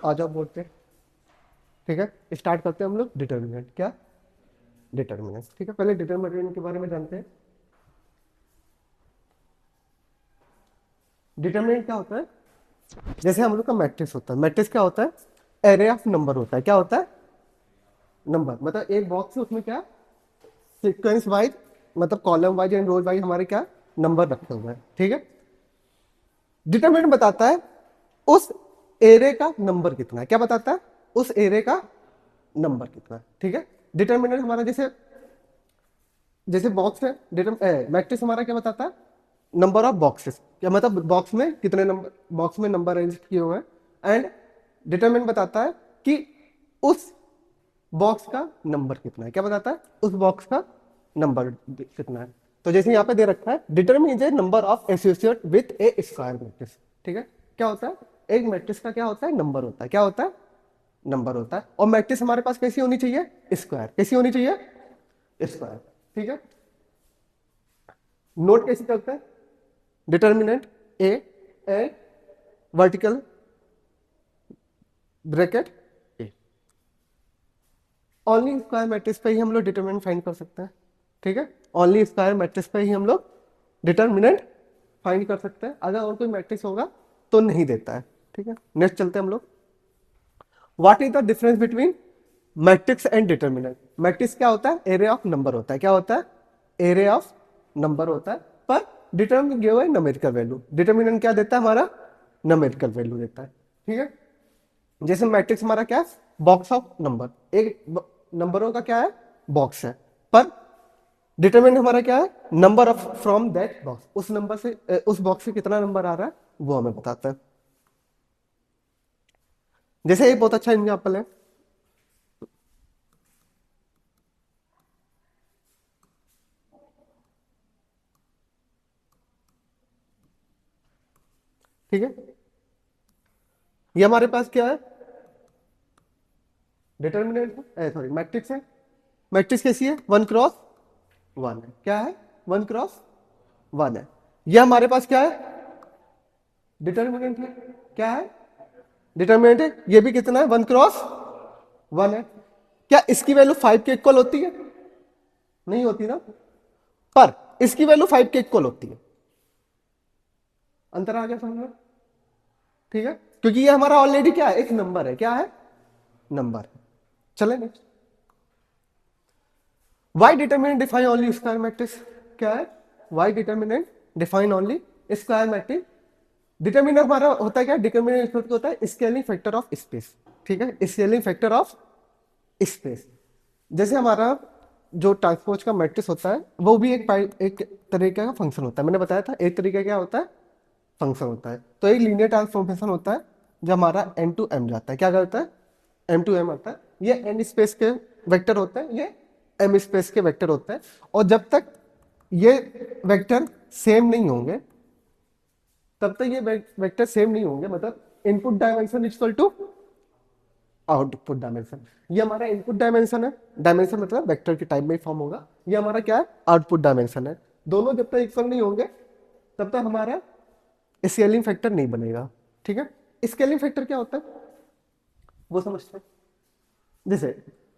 आ जाओ बोर्ड पे। ठीक है, स्टार्ट करते हैं हम लोग डिटर्मिनेंट। क्या? डिटर्मिनेंट। ठीक है, पहले डिटर्मिनेंट के बारे में जानते हैं। डिटर्मिनेंट क्या होता है? जैसे हम लोग का मैट्रिक्स होता है, मैट्रिक्स क्या होता है? एरे ऑफ नंबर होता है। क्या होता है? नंबर। मतलब एक बॉक्स है, उसमें क्या सीक्वेंस वाइज, मतलब column wise and rows wise हमारे क्या नंबर रखे हुए हैं। ठीक है, डिटरमिनेंट बताता है उस एरे का नंबर कितना है। क्या बताता है? उस एरे का नंबर कितना है। ठीक है, डिटरमिनेंट हमारा जैसे जैसे बॉक्स है, मैट्रिक्स हमारा क्या बताता है? Number of boxes. क्या मतलब बॉक्स में कितने नंबर, बॉक्स में नंबर अरेंज किए हुए हैं। एंड डिटरमिनेंट बताता है कि उस बॉक्स का नंबर कितना है। क्या बताता है? उस बॉक्स का नंबर कितना है। तो जैसे यहाँ पे दे रखा है, determine A number of associate with A square matrix. ठीक है, क्या होता है? एक मैट्रिक्स का क्या होता है? नंबर होता है। क्या होता है? नंबर होता है। और मैट्रिक्स हमारे पास कैसी होनी चाहिए? स्क्वायर। कैसी होनी चाहिए? स्क्वायर। ठीक है, नोट कैसे करते हैं? Determinant A and vertical bracket A. Only square matrix पे ही हम लोग डिटर्मिनेंट फाइंड कर सकते हैं। ठीक है, ओनली स्क्वायर मैट्रिक्स पे ही हम लोग डिटर्मिनेंट फाइंड कर सकते हैं। अगर और कोई मैट्रिक्स होगा तो नहीं देता है। ठीक है, नेक्स्ट चलते हैं हम लोग। What is the difference between matrix and determinant? Matrix क्या होता है? एरे ऑफ नंबर होता है। क्या होता है? एरे ऑफ नंबर होता है, पर डिटर्मिनेंट गिव है न्यूमेरिकल वैल्यू। डिटर्मिनेंट क्या देता है? हमारा न्यूमेरिकल वैल्यू देता है। ठीक है, जैसे मैट्रिक्स हमारा क्या है? बॉक्स ऑफ नंबर, एक नंबरों का क्या है? बॉक्स है। पर डिटरमिनेंट हमारा क्या है? Number of from that box. उस नंबर से उस बॉक्स से कितना नंबर आ रहा है वो हमें बताता है। जैसे एक बहुत अच्छा एग्जाम्पल है, ठीक है, ये हमारे पास क्या है? डिटर्मिनेंट है, सॉरी मैट्रिक्स है। मैट्रिक्स कैसी है? 1 क्रॉस 1 है। क्या है? 1 क्रॉस 1 है। ये हमारे पास क्या है? डिटर्मिनेंट है। क्या है? डिटर्मिनेंट है। ये भी कितना है? 1 क्रॉस 1 है। क्या इसकी वैल्यू 5 के इक्वल होती है? नहीं होती ना, पर इसकी वैल्यू 5 के इक्वल होती है। अंतर आ गया समझ में? ठीक है, क्योंकि ये हमारा ऑलरेडी क्या है? एक नंबर है। क्या है? नंबर है। चले next. Why determinant define only square matrix? क्या है? Why determinant define only square matrix. Determinant हमारा होता है क्या? डिटर्मिनेंट होता है स्केलिंग फैक्टर ऑफ स्पेस। ठीक है, स्केलिंग फैक्टर ऑफ स्पेस। जैसे हमारा जो ट्रांसपोज का मैट्रिक्स होता है वो भी एक तरीके का फंक्शन होता है। मैंने बताया था एक तरीका क्या होता है? फंक्शन होता है। तो एक लीनियर ट्रांसफॉर्मेशन होता है जब हमारा एम टू एम जाता है। क्या करता है? एम टू एम आता है। ये एन स्पेस के वेक्टर होते हैं, ये एम स्पेस के वेक्टर होते हैं। और जब तक ये वेक्टर सेम नहीं होंगे, तब तक ये वेक्टर सेम नहीं होंगे, मतलब input dimension equal to output dimension. ये हमारा इनपुट डायमेंशन है, डायमेंशन मतलब वेक्टर के टाइप में ही फॉर्म होगा। ये हमारा क्या है? आउटपुट डायमेंशन है। दोनों जब तक इक्वल नहीं होंगे तब तक हमारा स्केलिंग फैक्टर नहीं बनेगा। ठीक है, स्केलिंग फैक्टर क्या होता है वो समझते हैं। जैसे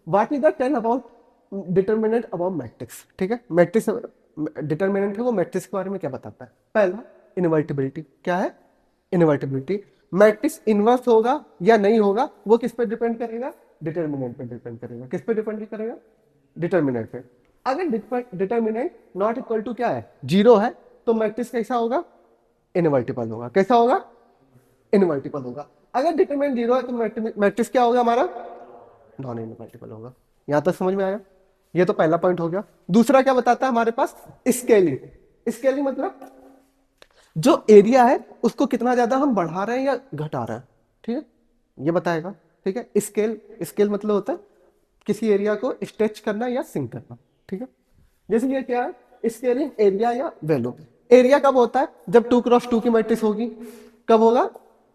what is the tell about determinant about matrix. ठीक है, मैट्रिक्स डिटर्मिनेंट है वो मैट्रिक्स के बारे में क्या बताता है? पहला, इनवर्टिबिलिटी। क्या है? इनवर्टिबिलिटी। मैट्रिक्स इनवर्स होगा या नहीं होगा वो किस पे डिपेंड करेगा? डिटर्मिनेंट पे डिपेंड करेगा। किस पे डिपेंड करेगा? डिटर्मिनेंट पे। अगर डिटर्मिनेंट नॉट इक्वल टू क्या है? 0 है, तो मैट्रिक्स कैसा होगा? इनवर्टिबल होगा। कैसा होगा? इनवर्टिबल होगा। अगर डिटरमिनेंट 0 है तो मैट्रिक्स क्या होगा हमारा? नॉन इनवर्टिबल होगा। यहां तक समझ में आया? ये तो पहला पॉइंट हो गया। दूसरा क्या बताता है हमारे पास? स्केलिंग। स्केलिंग मतलब जो एरिया है उसको कितना ज्यादा हम बढ़ा रहे हैं या घटा रहे हैं। ठीक है, ये बताएगा। ठीक है, स्केल, स्केल मतलब होता है किसी एरिया को स्ट्रेच करना या सिंक करना। ठीक है, जैसे ये क्या है? स्केलिंग एरिया या वैल्यू। एरिया कब होता है? जब 2 क्रॉस 2 की मैट्रिक्स होगी। कब होगा?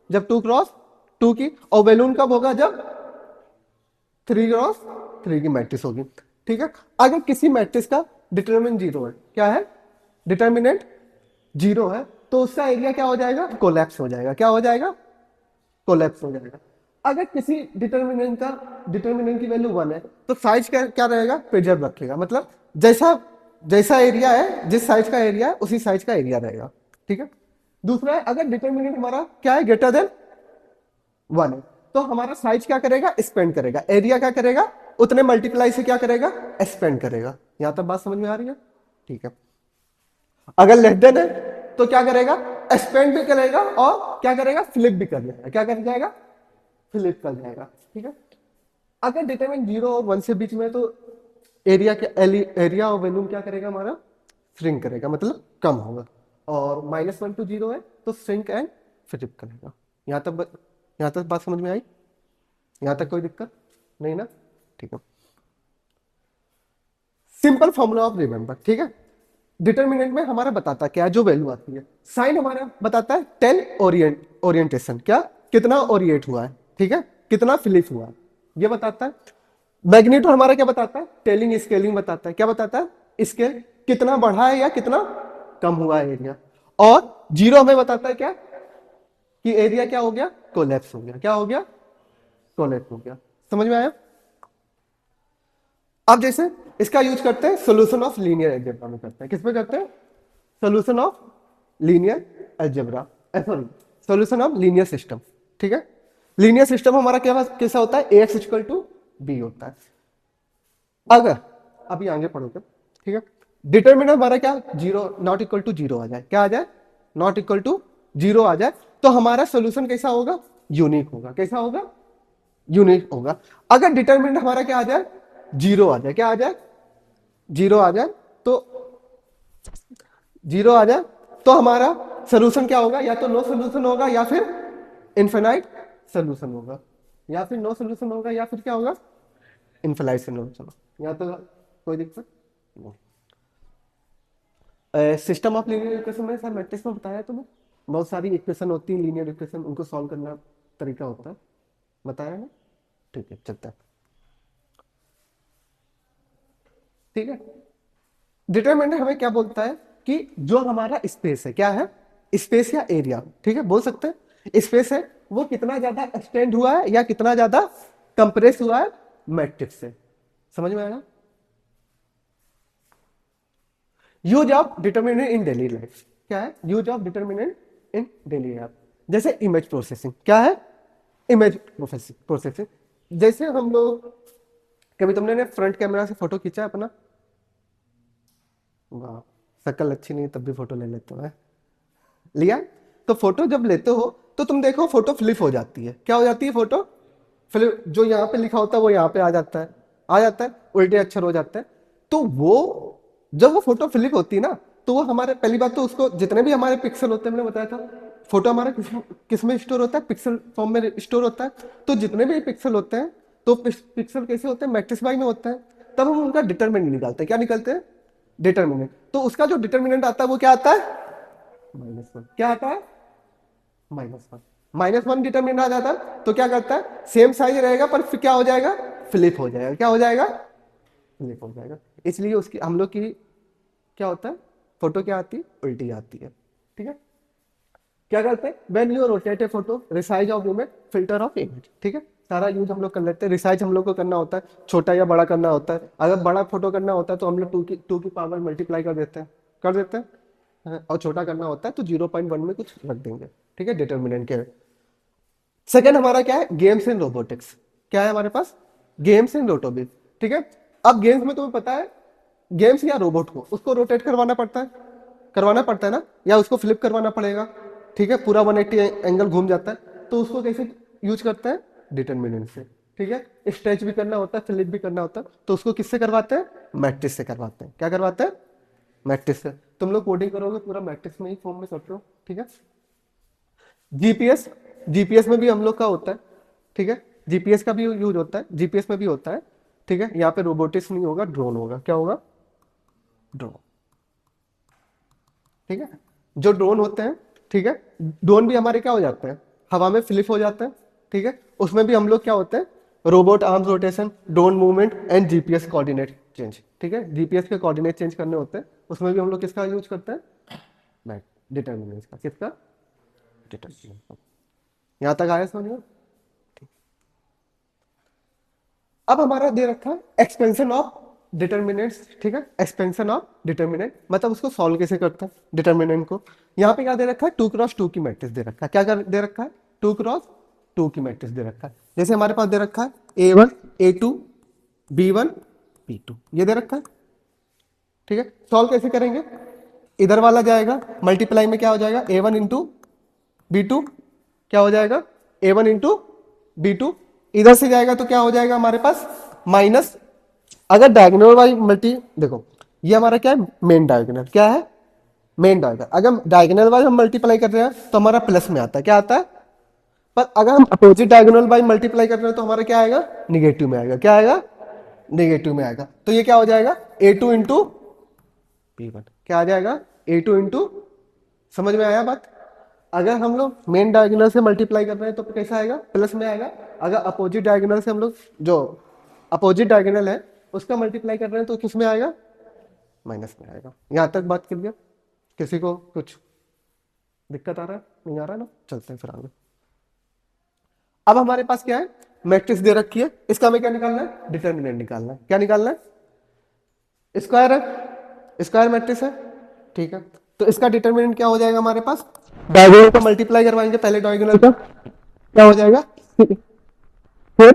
जब 2 क्रॉस 2 की। और वैल्यून कब होगा? जब 3 क्रॉस 3 की मैट्रिक्स होगी। ठीक है, अगर किसी मैट्रिक्स का डिटर्मिनेंट 0 है, क्या है? डिटर्मिनेंट 0 है, तो उसका एरिया क्या हो जाएगा? कोलैप्स हो जाएगा। क्या हो जाएगा? कोलैप्स हो जाएगा। अगर किसी डिटर्मिनेंट की वैल्यू 1 है तो साइज क्या रहेगा, प्रिजर्व रखेगा, मतलब जैसा जैसा एरिया है, जिस साइज का एरिया है उसी साइज का एरिया रहेगा, ठीक है। दूसरा है, अगर डिटर्मिनेंट हमारा क्या है, ग्रेटर देन 1 है, तो हमारा साइज क्या करेगा, एक्सपेंड करेगा, एरिया क्या करेगा, उतने मल्टीप्लाई से क्या करेगा, एक्सपेंड करेगा। यहां तक बात समझ में आ रही है, ठीक है। अगर लेस देन है तो क्या करेगा, एक्सपेंड भी करेगा और क्या करेगा, फ्लिप भी कर जाएगा, क्या कर जाएगा, फ्लिप कर जाएगा, ठीक है। अगर डिटरमिनेंट 0 और 1 से बीच में, तो एरिया और वॉल्यूम क्या करेगा हमारा, श्रिंक करेगा, मतलब कम होगा। और -1 to 0 है तो श्रिंक एंड फ्लिप करेगा। यहाँ तक बात समझ में आई, यहाँ तक कोई दिक्कत नहीं ना, ठीक है। सिंपल फॉर्मूला ऑफ रिमेंबर, ठीक है। डिटर्मिनेंट में हमारा बताता है क्या, जो वैल्यू आती है। साइन हमारा बताता है टेल ओरिएंटेशन, क्या कितना ओरिएट हुआ है, ठीक है, कितना फ्लिप हुआ है, ये बताता है। मैग्नीट्यूड हमारा क्या बताता है, टेलिंग स्केलिंग बताता है, क्या बताता है, स्केल कितना बढ़ा है या कितना कम हुआ है एरिया। और जीरो हमें बताता है क्या, कि एरिया क्या हो गया, कोलैप्स हो गया, क्या हो गया, कोलैप्स हो गया। समझ में आया। अब जैसे इसका यूज करते हैं सोल्यूशन ऑफ लीनियर अलजेब्रा में, करते हैं किस में करते हैं, solution of linear algebra, sorry solution of linear system, ठीक है। लीनियर सिस्टम हमारा क्या कैसा होता है, ax इक्वल टू बी होता है। अगर अभी आगे पढ़ोगे, ठीक है, डिटरमिनेंट हमारा क्या, zero not equal to zero आ जाए, क्या आ जाए, नॉट इक्वल टू जीरो आ जाए, तो हमारा सोल्यूशन कैसा होगा, यूनिक होगा, कैसा होगा, यूनिक होगा। अगर डिटरमिनेंट हमारा क्या आ जाए, जीरो आ जाए, क्या आ जाए, जीरो आ जाए, तो जीरो आ जाए तो हमारा सोल्यूशन क्या होगा, या तो नो सोल्यूशन होगा या फिर इनफिनाइट सोल्यूशन होगा, या फिर नो सोल्यूशन होगा या फिर क्या होगा, इनफिनाइट सोल्यूशन। यहाँ तो कोई दिक्कत नहीं। सिस्टम ऑफ लीनियर इक्वेशन में सर मैट्रिक्स में बताया तुम्हें, बहुत सारी इक्वेशन होती है लीनियर इक्वेशन, उनको सॉल्व करना तरीका होता है, बताया ना, ठीक है, चलता है, ठीक है। डिटरमिनेंट हमें क्या बोलता है, कि जो हमारा स्पेस है, क्या है, स्पेस या एरिया, ठीक है, बोल सकते हैं स्पेस है, वो कितना ज्यादा एक्सटेंड हुआ है या कितना ज्यादा कंप्रेस हुआ है मैट्रिक्स से। समझ में आया। Use of determinant in daily life, क्या है, use of determinant in daily life. जैसे इमेज प्रोसेसिंग, क्या है, इमेज प्रोसेसिंग। जैसे हम लोग, कभी तुमने ने फ्रंट कैमरा से फोटो खींचा है अपना, वाह, शक्ल अच्छी नहीं तब भी फोटो ले लेते हो, है? लिया। तो फोटो जब लेते हो तो तुम देखो फोटो फ्लिप हो जाती है, क्या हो जाती है, फोटो फ्लिप, जो यहाँ पे लिखा होता है वो यहाँ पे आ जाता है, आ जाता है, उल्टे अक्षर हो जाते हैं। तो वो जब वो फोटो फ्लिप होती है ना, तो वो हमारे, पहली बात तो उसको जितने भी हमारे पिक्सल होते हैं, मैंने बताया था, फोटो हमारा किस में स्टोर होता है, पिक्सल फॉर्म में स्टोर होता है। तो जितने भी पिक्सल होते हैं, तो पिक्सल कैसे होते हैं, मैट्रिक्स बाई में होते हैं। तब हम उनका डिटरमिनेंट निकालते हैं, क्या निकालते हैं, डिटरमिनेंट। तो उसका जो डिटरमिनेंट आता है वो क्या आता है, -1, क्या आता है, -1। -1 डिटरमिनेंट आ जाता है तो क्या करता है, सेम साइज रहेगा पर फिर क्या हो जाएगा, फ्लिप हो जाएगा, क्या हो जाएगा, फ्लिप हो जाएगा। इसलिए उसकी हम लोग की क्या होता है, फोटो क्या आती है, उल्टी आती है, ठीक है। क्या करते हैं, when you rotate A photo, resize of image, filter of image, ठीक है। सारा यूज हम लोग कर लेते हैं। रिसाइज हम लोग को करना होता है, छोटा या बड़ा करना होता है। अगर बड़ा फोटो करना होता है तो हम लोग टू की पावर मल्टीप्लाई कर देते हैं, कर देते हैं। हाँ, और छोटा करना होता है तो 0.1 में कुछ रख देंगे, ठीक है, डिटर्मिनेंट के। सेकंड हमारा क्या है, गेम्स एंड रोबोटिक्स, क्या है हमारे पास, गेम्स एंड रोटोबिक्स, ठीक है। अब गेम्स में तुम्हें पता है, गेम्स या रोबोट को उसको रोटेट करवाना पड़ता है ना, या उसको फ्लिप करवाना पड़ेगा, ठीक है, पूरा 180 एंगल घूम जाता है, तो उसको कैसे यूज करते हैं, डिटर्मिनेंट से, ठीक है। स्ट्रेच भी करना होता है, फ्लिप भी करना होता है, तो उसको किससे करवाते हैं, मैट्रिक्स से करवाते हैं, क्या करवाते हैं, मैट्रिक्स से। तुम लोग कोडिंग करोगे पूरा मैट्रिक्स में ही फॉर्म में करते हो, ठीक है। जीपीएस, जीपीएस में भी हम लोग का होता है, ठीक है, जीपीएस का भी यूज होता है, जीपीएस में भी होता है, ठीक है। यहाँ पे रोबोटिक्स नहीं होगा, ड्रोन होगा, क्या होगा, ड्रोन, ठीक है। जो ड्रोन होते हैं, ठीक है, ड्रोन भी हमारे क्या हो जाते हैं, हवा में फ्लिप हो जाते हैं, ठीक है। उसमें भी हम लोग क्या होते हैं, robot arms rotation, drone movement and GPS coordinate change, ठीक है। जीपीएस के कोऑर्डिनेट चेंज करने होते हैं, उसमें भी हम लोग किसका यूज करते हैं, मैट डिटर्मिनेंट का, किसका, डिटर्मिनेंट। यहाँ तक आया समझ में? अब हमारा दे रखा है एक्सपेंशन ऑफ डिटर्मिनेंट्स, ठीक है, एक्सपेंशन ऑफ डिटर्मिनेंट मतलब उसको सॉल्व कैसे करते हैं डिटर्मिनेंट को। यहाँ पे क्या दे रखा है, 2x2 की मैट्रिक्स दे रखा है। क्या दे रखा है, 2x2 की मैट्रिक्स दे रखा है। जैसे हमारे पास दे रखा है A1 A2 B1 B2 ये दे रखा है, ठीक है। सॉल्व कैसे करेंगे, इधर वाला जाएगा मल्टीप्लाई में क्या हो जाएगा A1 इंटू B2 क्या हो जाएगा A1 इंटू B2, इधर से जाएगा तो क्या हो जाएगा हमारे पास माइनस। अगर डायगोनल वाइज मल्टी देखो ये हमारा क्या है मेन डायगोनल, क्या है मेन डायगोनल। अगर डायगोनल वाइज हम मल्टीप्लाई कर रहे हैं तो हमारा प्लस में आता है, क्या आता है, पर अगर हम अपोजिट डायगोनल बाय मल्टीप्लाई कर रहे हैं तो हमारा क्या आएगा निगेटिव में आएगा, क्या आएगा निगेटिव में आएगा। तो ये क्या हो जाएगा A2 इंटू P1 क्या आ जाएगा A2 इंटू, समझ में आया बात। अगर हम लोग मेन डायगोनल से मल्टीप्लाई कर रहे हैं तो कैसा आएगा प्लस में आएगा। अगर अपोजिट डायगोनल से हम लोग जो अपोजिट डायगोनल है उसका मल्टीप्लाई कर रहे हैं तो किस में आएगा माइनस में आएगा। यहां तक बात कर लिया, किसी को कुछ दिक्कत आ रहा है, नहीं आ रहा ना, चलते हैं फिर आगे। अब हमारे पास क्या है मैट्रिक्स दे रखी है, इसका हमें क्या निकालना है डिटर्मिनेंट निकालना है। क्या निकालना है स्क्वायर है, स्क्वायर मैट्रिक्स है, ठीक है। तो इसका डिटर्मिनेंट क्या हो जाएगा हमारे पास, डायगोनल को मल्टीप्लाई करवाएंगे पहले डायगोनल का क्या हो जाएगा, फिर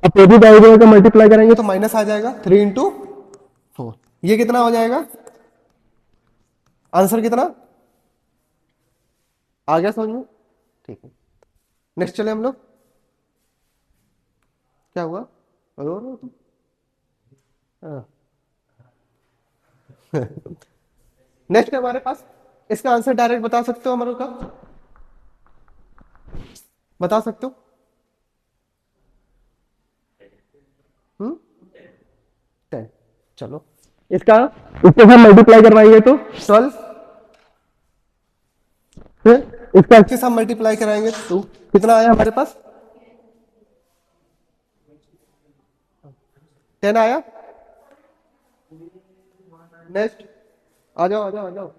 अपोजिट डायगोनल का मल्टीप्लाई करेंगे तो माइनस आ जाएगा 3 इंटू 4। ये कितना हो जाएगा आंसर कितना आ गया समझ में, ठीक है। नेक्स्ट चले हम लोग, क्या हुआ रो रहे हो तुम, नेक्स्ट है हमारे पास, इसका आंसर डायरेक्ट बता सकते हो हमारे का, बता सकते हो 10, चलो इसका इसके साथ मल्टीप्लाई करवाएंगे तो 12, फिर इसका इसके साथ मल्टीप्लाई कराएंगे तो कितना आया हमारे पास 10 आया। नेक्स्ट आ जाओ आ जाओ आ जाओ,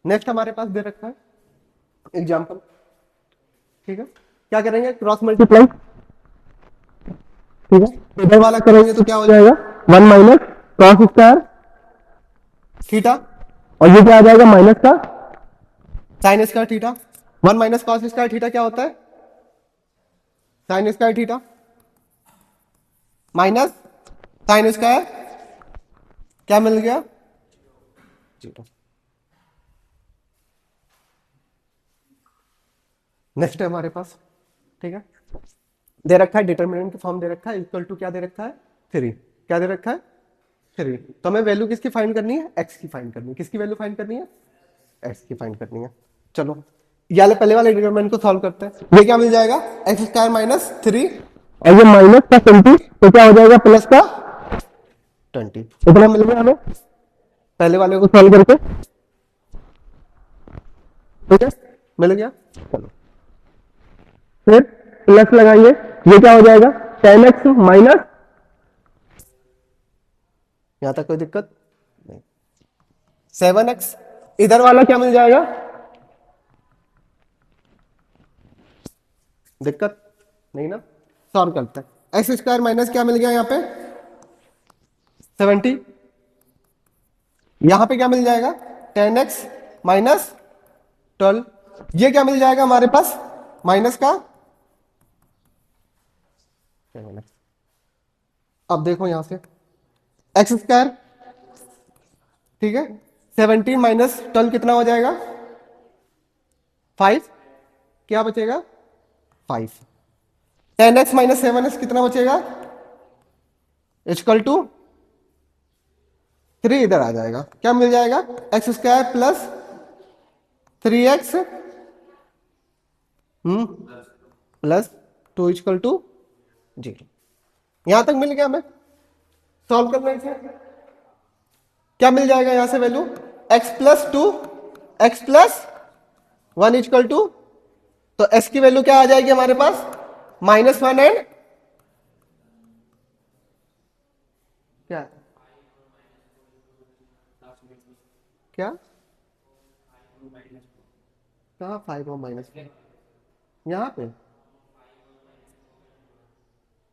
नेक्स्ट हमारे पास दे रखा है एग्जाम्पल, ठीक है। क्या करेंगे क्रॉस मल्टीप्लाई, ठीक है, इधर वाला करेंगे तो क्या हो जाएगा 1 माइनस कॉस स्क्वायर थीटा, और ये क्या आ जाएगा माइनस का sine square theta. 1 minus cos square theta क्या होता है sine square theta, minus sine square क्या मिल गया जीरो। नेक्स्ट है हमारे पास, ठीक है, दे रखा है डिटर्मिनेंट की फॉर्म दे रखा है इक्वल टू क्या दे रखा है 3, क्या दे रखा है 3। तो हमें वैल्यू किसकी फाइंड करनी है एक्स की फाइंड करनी है, किसकी वैल्यू फाइंड करनी है एक्स की फाइंड करनी है। चलो ये पहले वाले डिटर्मिनेंट को सॉल्व करते हैं, ये क्या मिल जाएगा एक्स स्क्वायर माइनस 3 और ये माइनस का 20 तो क्या हो जाएगा प्लस का 20, इतना मिल गया हमें पहले वाले को सॉल्व करके, ठीक है मिल गया। चलो फिर प्लस लगाएंगे, ये क्या हो जाएगा 10x माइनस, यहां तक कोई दिक्कत नहीं, 7x, इधर वाला क्या मिल जाएगा दिक्कत नहीं ना, सॉल्व करते हैं। एक्स स्क्वायर माइनस क्या मिल गया यहाँ पे 70, यहां पे क्या मिल जाएगा 10x माइनस 12, ये क्या मिल जाएगा हमारे पास माइनस का 7x। अब देखो यहां से एक्स स्क्वायर, ठीक है, 17 माइनस 12 कितना हो जाएगा 5, क्या बचेगा 5, 10x माइनस 7x कितना बचेगा इक्वल टू 3, इधर आ जाएगा क्या मिल जाएगा x square plus 3x plus 2 equal to 0। यहां तक मिल गया हमें, सॉल्व करने से क्या मिल जाएगा यहां से value x plus 2 x plus 1 equal to, तो x की वैल्यू क्या आ जाएगी हमारे पास -1 एंड क्या क्या कहाँ 5 और माइनस, यहाँ पे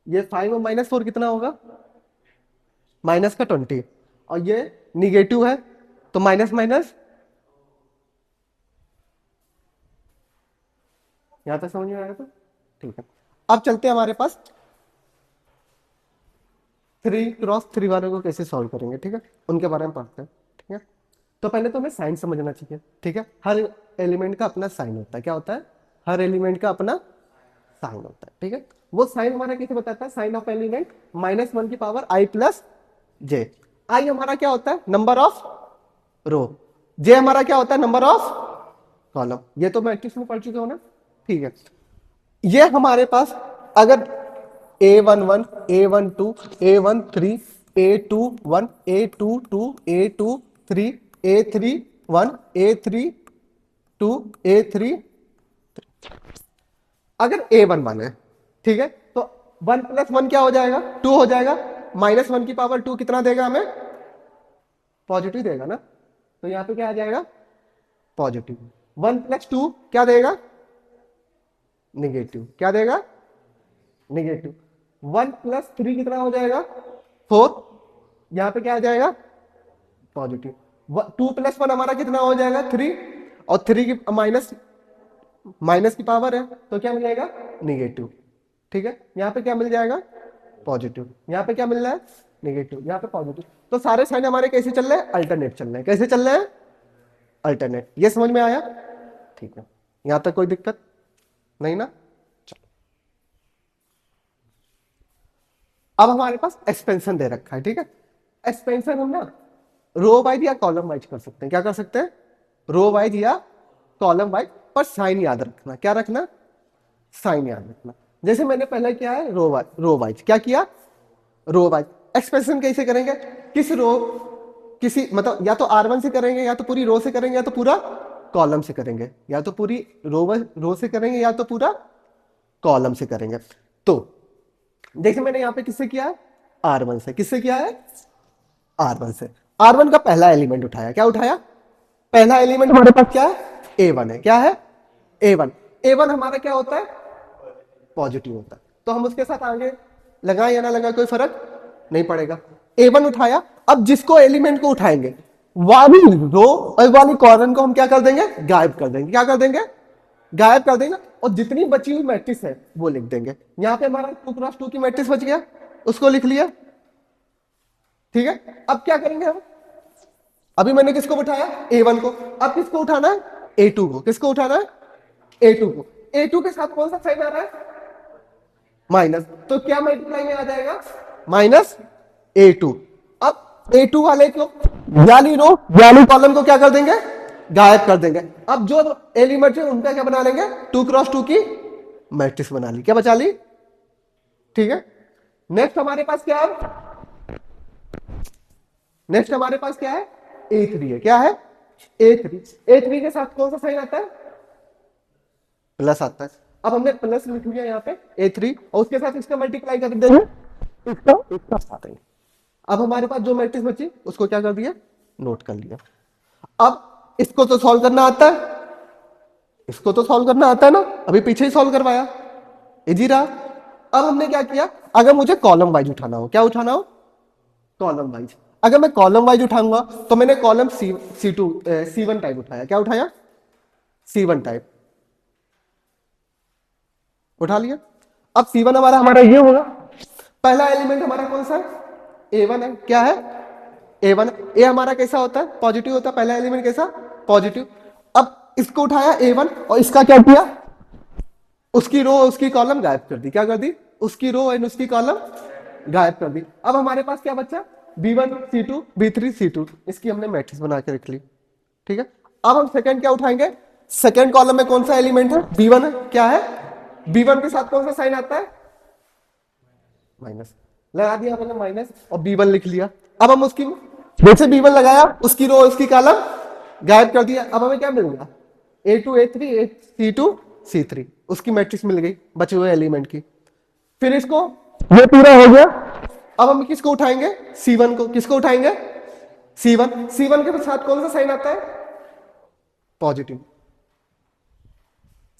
ये 5 और -4 कितना होगा, माइनस का 20, और ये निगेटिव है तो माइनस माइनस, यहां तक समझ में आया तो ठीक है। अब चलते हैं हमारे पास 3x3 वाले को कैसे सॉल्व करेंगे, ठीक है, उनके बारे में पढ़ते हैं, ठीक है। तो पहले तो हमें साइन समझना चाहिए, ठीक है। हर एलिमेंट का अपना साइन होता है, क्या होता है, हर एलिमेंट का अपना साइन होता है, ठीक है। वो साइन हमारा कैसे बताता है, साइन ऑफ एलिमेंट -1 की पावर i प्लस जे। आई हमारा क्या होता है, नंबर ऑफ रो, जे हमारा क्या होता है, नंबर ऑफ कॉलम। ये तो मैट्रिक्स में पढ़ चुके हो ना, ठीक है। ये हमारे पास अगर A11, A12, A13, A21, A22, A23, A31, A32, A3, अगर A11 है, ठीक है, तो 1 + 1 क्या हो जाएगा, 2 हो जाएगा। -1 की पावर 2 कितना देगा हमें, पॉजिटिव देगा ना, तो यहां पे क्या आ जाएगा, पॉजिटिव। 1 + 2 क्या देगा, निगेटिव, क्या देगा, निगेटिव। 1 + 3 कितना हो जाएगा, 4, यहां पे क्या आ जाएगा, पॉजिटिव। 2 + 1 हमारा कितना हो जाएगा, 3, और 3 की माइनस की पावर है तो क्या मिल जाएगा, निगेटिव, ठीक है। यहां पे क्या मिल जाएगा, पॉजिटिव, यहां पे क्या मिल रहा है, निगेटिव, यहां पे पॉजिटिव। तो सारे साइन हमारे कैसे चल रहे हैं, अल्टरनेट चल रहे हैं, कैसे चल रहे हैं, अल्टरनेट। ये समझ में आया, ठीक है, यहां तक कोई दिक्कत नहीं ना। अब हमारे पास एक्सपेंशन दे रखा है, ठीक है। एक्सपेंशन हम ना रो वाइज या कॉलम वाइज कर सकते हैं, क्या कर सकते हैं, रो वाइज या कॉलम वाइज, पर साइन याद रखना, क्या रखना, साइन याद रखना। जैसे मैंने पहले किया है रो वाइज, क्या किया, रो वाइज। एक्सपेंशन कैसे करेंगे, किस रो, किसी मतलब या तो R1 से करेंगे, या तो पूरी रो से करेंगे, या तो पूरा कॉलम से करेंगे, या तो पूरी रो से करेंगे, या तो पूरा कॉलम से करेंगे। तो देखिए मैंने यहां पे किससे किया है, R1 से, किससे किया है, R1 से। R1 का पहला एलिमेंट उठाया, क्या उठाया, पहला एलिमेंट हमारे पास क्या है, A1 है, क्या है, A1। A1 हमारा क्या होता है, पॉजिटिव होता है, तो हम उसके साथ आगे लगाए या ना लगाए कोई फर्क नहीं पड़ेगा। A1 उठाया, अब जिसको एलिमेंट को उठाएंगे वाली रो और वाली कॉलम को हम क्या कर देंगे, गायब कर देंगे, क्या कर देंगे, गायब कर देंगे, और जितनी बची हुई मैट्रिक्स है वो लिख देंगे। यहां पे हमारा 2x2 की मैट्रिक्स बच गया, उसको लिख लिया, ठीक है। अब क्या करेंगे हम, अभी मैंने किसको उठाया, A1 को, अब किसको उठाना है, A2 को, किसको उठाना है, A2 को। A2 के साथ कौन सा साइन आ रहा है, माइनस, तो क्या मल्टीप्लाई में आ जाएगा, -A2। अब A2 वाले को यानी रो यानी कॉलम को क्या कर देंगे, गायब कर देंगे। अब जो एलिमेंट है उनका क्या बना लेंगे, 2x2 की मैट्रिक्स बना ली, क्या बचा ली, ठीक है। नेक्स्ट हमारे पास क्या है, नेक्स्ट हमारे पास क्या है, A3 है, क्या है, A3। A3 के साथ कौन सा साइन आता है, प्लस आता है। अब हमने प्लस लिख लिया यहाँ पे A3, और उसके साथ इसका मल्टीप्लाई कर देंगे, इसका साथ है। अब हमारे पास जो मैट्रिक्स बची उसको क्या कर दिया, नोट कर लिया। अब इसको तो सॉल्व करना आता है, इसको तो सॉल्व करना आता है ना, अभी पीछे ही सॉल्व करवाया, इजी रहा। अब हमने क्या किया, अगर मुझे कॉलम वाइज उठाना हो, क्या उठाना हो, कॉलम वाइज। अगर मैं कॉलम वाइज उठाऊंगा तो मैंने कॉलम C1 टाइप उठाया, क्या उठाया, C1 टाइप उठा लिया। अब C1 हमारा ये होगा, पहला एलिमेंट हमारा कौन सा है, A1 है, क्या है, A1। ए हमारा कैसा होता है, पॉजिटिव होता है, पहला एलिमेंट कैसा, पॉजिटिव। अब इसको उठाया A1 और इसका क्या किया, उसकी रो उसकी कॉलम गायब कर दी, क्या कर दी, उसकी रो एंड उसकी कॉलम गायब कर दी। अब हमारे पास क्या बचा, B1 C2 B3 C2, इसकी हमने मैट्रिक्स बना के रख ली, ठीक है। अब हम सेकंड क्या उठाएंगे, सेकंड कॉलम में कौन सा एलिमेंट है, B1 है, क्या है, B1 के साथ कौन सा साइन आता है, माइनस, लगा दिया हमने माइनस और B1 लिख लिया। अब हम उसकी जैसे B1 लगाया उसकी रो उसकी कॉलम गायब कर दिया। अब हमें क्या मिल गया, A2 A3 C2 C3, उसकी मैट्रिक्स मिल गई बचे हुए एलिमेंट की। फिर इसको ये पूरा हो गया। अब हम किसको उठाएंगे, C1 को, किसको उठाएंगे, C1। C1 के साथ कौन सा साइन आता है, पॉजिटिव।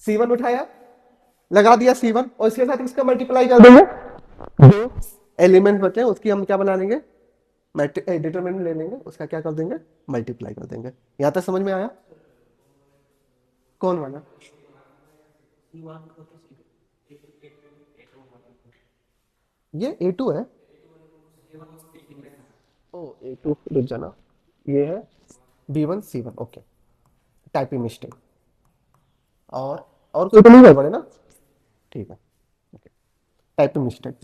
C1 उठाया, लगा दिया C1 और इसके साथ इसका मल्टीप्लाई कर देंगे, जो एलिमेंट बचे हैं उसकी हम क्या बना लेंगे, डिटरमिनेंट ले लेंगे, उसका क्या कर देंगे, मल्टीप्लाई कर देंगे। यहां तक समझ में आया? कौन वाला? ये A2 है। ओ A2 रुक जाना, ये है B1 C1। Okay, typing mistake. और कोई तो नहीं गड़बड़ है ना? ठीक है, ओके, टाइपिंग मिस्टेक।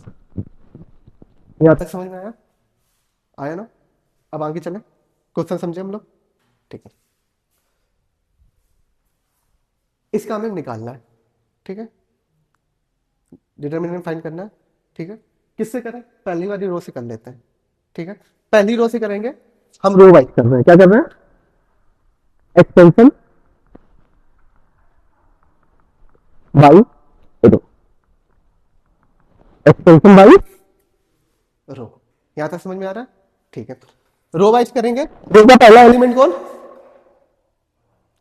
यहाँ तक समझ में आया? आया ना? अब आगे चले, क्वेश्चन समझे हम लोग? ठीक है, इसका हमें निकालना है। ठीक है, डिटरमिनेंट फाइंड करना है। ठीक है, किससे करें? पहली वाली रो से कर लेते हैं। ठीक है, पहली रो से करेंगे, हम रो वाइज कर रहे हैं। क्या कर रहे हैं? Extension by rho, extension by rho. यहां तक समझ में आ रहा है? ठीक है, रो वाइज करेंगे। रो का पहला एलिमेंट कौन?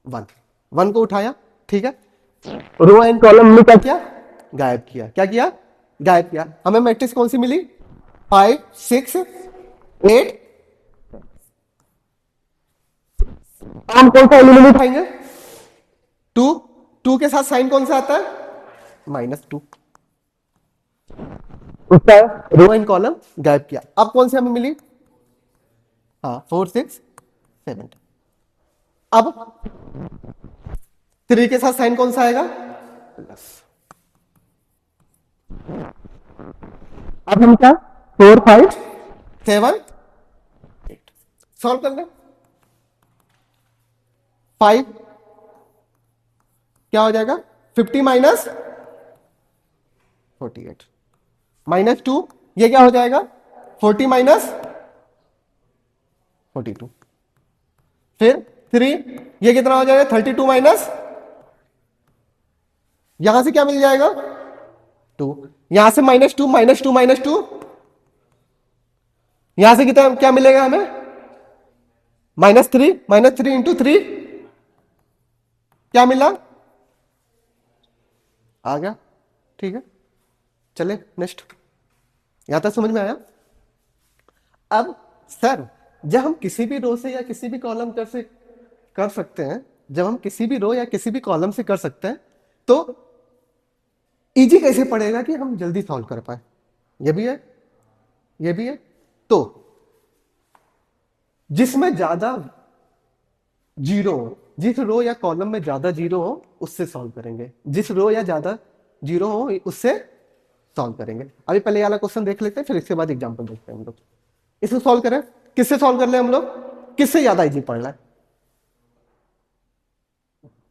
1। 1 को उठाया, ठीक है, रो एंड कॉलम में क्या किया? गायब किया। क्या किया? गायब किया। हमें मैट्रिक्स कौन सी मिली? 5 6 8। हम कौन सा एलिमेंट उठाएंगे? 2। 2 के साथ साइन कौन सा आता है? -2। उसका रो एंड कॉलम गायब किया। अब कौन सी हमें मिली? हाँ, 4 6 7। अब 3 के साथ साइन कौन सा आएगा? प्लस। अब हम क्या, 4 5 7 8 सॉल्व कर लें। 5 क्या हो जाएगा? 50 माइनस 48 -2, ये क्या हो जाएगा? 40 माइनस 42। फिर 3, ये कितना हो जाएगा? 32 माइनस, यहां से क्या मिल जाएगा? 2। यहां से -2 -2 -2, यहां से कितना क्या मिलेगा हमें? -3 -3 इंटू 3 क्या मिला? आ गया। ठीक है, चले नेक्स्ट। यहां तक समझ में आया? अब सर, जब हम किसी भी रो से या किसी भी कॉलम कर सकते हैं, जब हम किसी भी रो या किसी भी कॉलम से कर सकते हैं, तो इजी कैसे पड़ेगा कि हम जल्दी सॉल्व कर पाए? ये भी है, ये भी है। तो जिसमें ज्यादा जीरो हो, जिस रो या कॉलम में ज्यादा जीरो हो, उससे सॉल्व करेंगे। जिस रो या ज्यादा जीरो हो, उससे सॉल्व करेंगे। अभी पहले वाला क्वेश्चन देख लेते हैं, फिर इसके बाद एग्जांपल देखते हैं हम लोग। इसको सॉल्व करें, किससे सॉल्व कर ले हम लोग? किससे ज्यादा इजी पढ़ रहा है?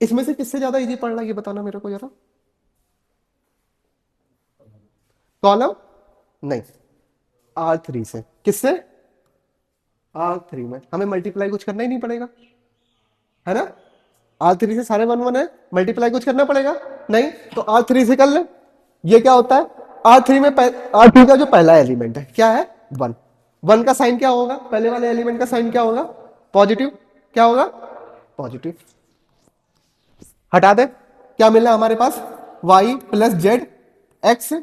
इसमें से किससे ज्यादा इजी पढ़ रहा है, ये बताना मेरे को जरा। कॉलम नहीं, R3 से। किससे? R3 में हमें मल्टीप्लाई कुछ करना ही नहीं पड़ेगा, है ना? R3 से सारे 1 1 है, मल्टीप्लाई कुछ करना पड़ेगा नहीं, तो R3 से कर ले। ये क्या होता है? R3 में R3 का जो पहला एलिमेंट है क्या है? 1। 1 का साइन क्या होगा? पहले वाले एलिमेंट का साइन क्या होगा? पॉजिटिव। क्या होगा? पॉजिटिव। हटा दे, क्या मिला हमारे पास? y plus Z x,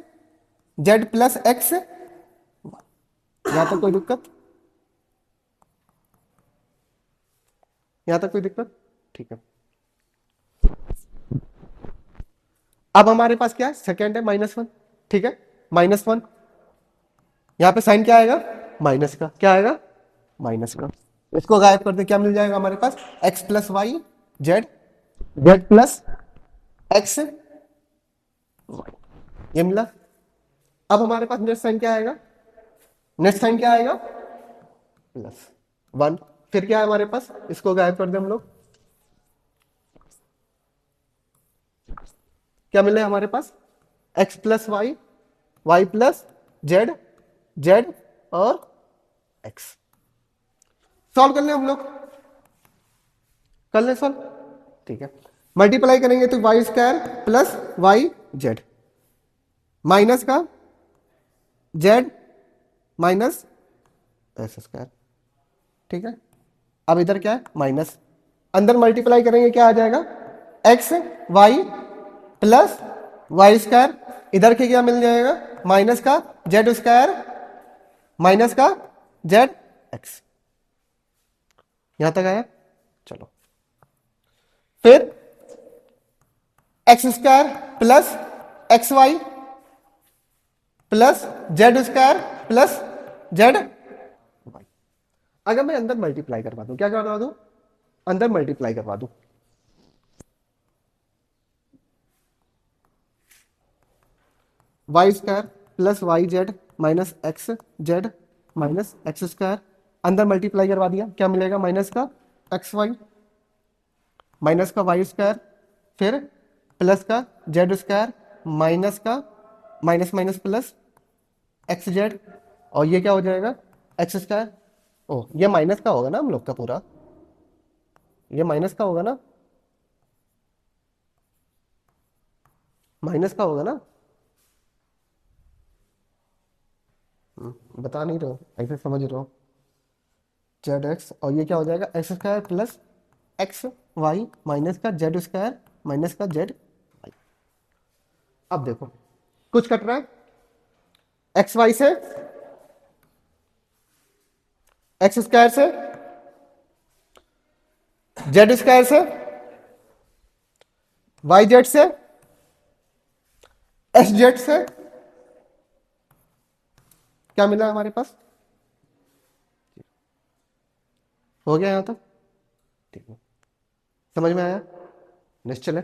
Z plus x. यहां तक कोई दिक्कत? यहां तक कोई दिक्कत? ठीक है, अब हमारे पास क्या है? सेकेंड है -1। ठीक है, -1, यहां पे साइन क्या आएगा? माइनस का। क्या आएगा? माइनस का। इसको गायब कर दे, क्या मिल जाएगा हमारे पास? x plus y z, z plus x, ये मिला। अब हमारे पास नेक्स्ट साइन क्या आएगा? नेक्स्ट साइन क्या आएगा? +1। फिर क्या है हमारे पास? इसको गायब कर दे हम लोग, क्या मिले हमारे पास? x plus y, y plus z, z और x। सॉल्व कर ले हम लोग, कर ले सॉल्व। ठीक है, मल्टीप्लाई करेंगे तो y square plus y z, minus का जेड माइनस एक्स स्क्वायर। ठीक है, अब इधर क्या है? माइनस, अंदर मल्टीप्लाई करेंगे क्या आ जाएगा, x y plus y square, इधर के क्या मिल जाएगा, माइनस का जेड स्क्वायर माइनस का जेड एक्स। यहां तक आया, चलो फिर x square plus x y plus z square plus z y. अगर मैं अंदर मल्टीप्लाई करवा दूं, क्या करवा दूं, अंदर मल्टीप्लाई करवा दूं, y square plus y z minus x z minus x square, अंदर मल्टीप्लाई करवा दिया, क्या मिलेगा, माइनस का एक्स वाई माइनस का वाई स्क्वायर फिर प्लस का जेड स्क्वायर माइनस का minus minus plus x z, और ये क्या हो जाएगा, एक्स स्क्वायर। ओ ये माइनस का होगा ना हम लोग का पूरा, ये माइनस का होगा ना, माइनस का होगा ना, बता नहीं रहे हो, ऐसे समझ रहे हो, जेड एक्स, और ये क्या हो जाएगा, x square plus x y minus का जेड स्क्वायर माइनस का जेड वाई। अब देखो कुछ कट रहा है, एक्स वाई से, एक्स स्क्वायर से, जेड स्क्वायर से, वाई जेड से, एस जेड से, क्या मिला हमारे पास, हो गया यहां तक, ठीक है, समझ में आया, निश्चल है,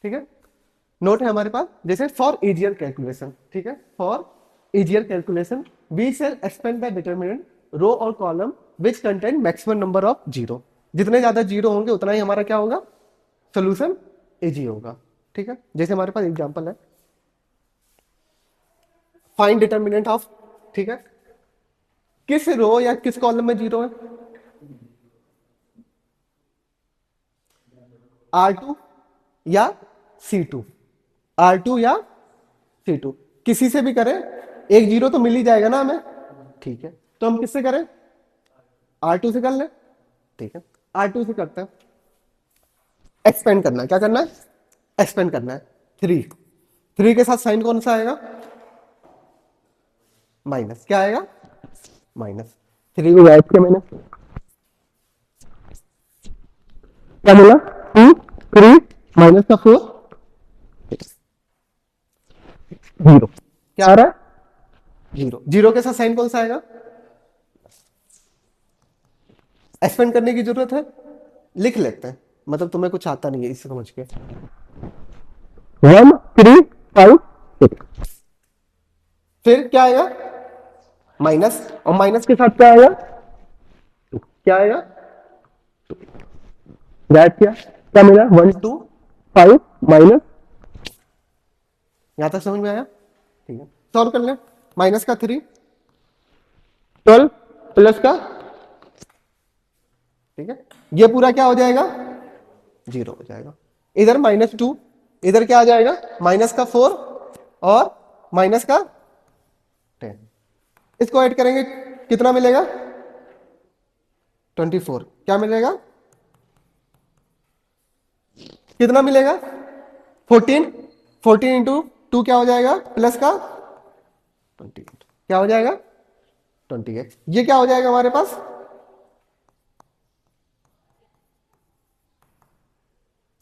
ठीक है। नोट है हमारे पास, जैसे फॉर इजियर कैलकुलेशन, ठीक है, for easier calculation we shall expand the determinant row और column which contain maximum number of zero, जितने ज्यादा जीरो होंगे उतना ही हमारा क्या होगा, सोल्यूशन इजी होगा, ठीक है। जैसे हमारे पास एग्जांपल है, फाइंड डिटरमिनेंट ऑफ, ठीक है, किस रो या किस कॉलम में जीरो है, R2 या C2, R2 या C2, किसी से भी करें एक जीरो तो मिल ही जाएगा ना हमें, ठीक है, तो हम किससे करें, R2 से कर लें, ठीक है, R2 से करते हैं, एक्सपेंड करना है, क्या करना है, एक्सपेंड करना है, 3, 3 के साथ साइन कौन सा आएगा, माइनस, क्या आएगा, माइनस, 3 को गायब किया मैंने, क्या बोला, 2 3 माइनस का 4 जीरो, क्या आ रहा है, जीरो, जीरो के साथ साइन कौन सा आएगा, एक्सपेंड करने की जरूरत है, लिख लेते हैं, मतलब तुम्हें कुछ आता नहीं है इसे समझ के, 1 3 5 6, फिर क्या आएगा, माइनस, और माइनस के साथ क्या आएगा, क्या आएगा, दैट क्या मिला, 1 2 5 माइनस, यहां तक समझ में आया, ठीक है, सॉल्व कर ले, माइनस का 3 12 प्लस का, ठीक है, ये पूरा क्या हो जाएगा, जीरो हो जाएगा, इधर -2, इधर क्या आ जाएगा, माइनस का 4 और माइनस का 10, इसको ऐड करेंगे कितना मिलेगा, 24, क्या मिलेगा, कितना मिलेगा, 14, 14 इंटू 2 क्या हो जाएगा, प्लस का 28, क्या हो जाएगा 28, ये क्या हो जाएगा हमारे पास,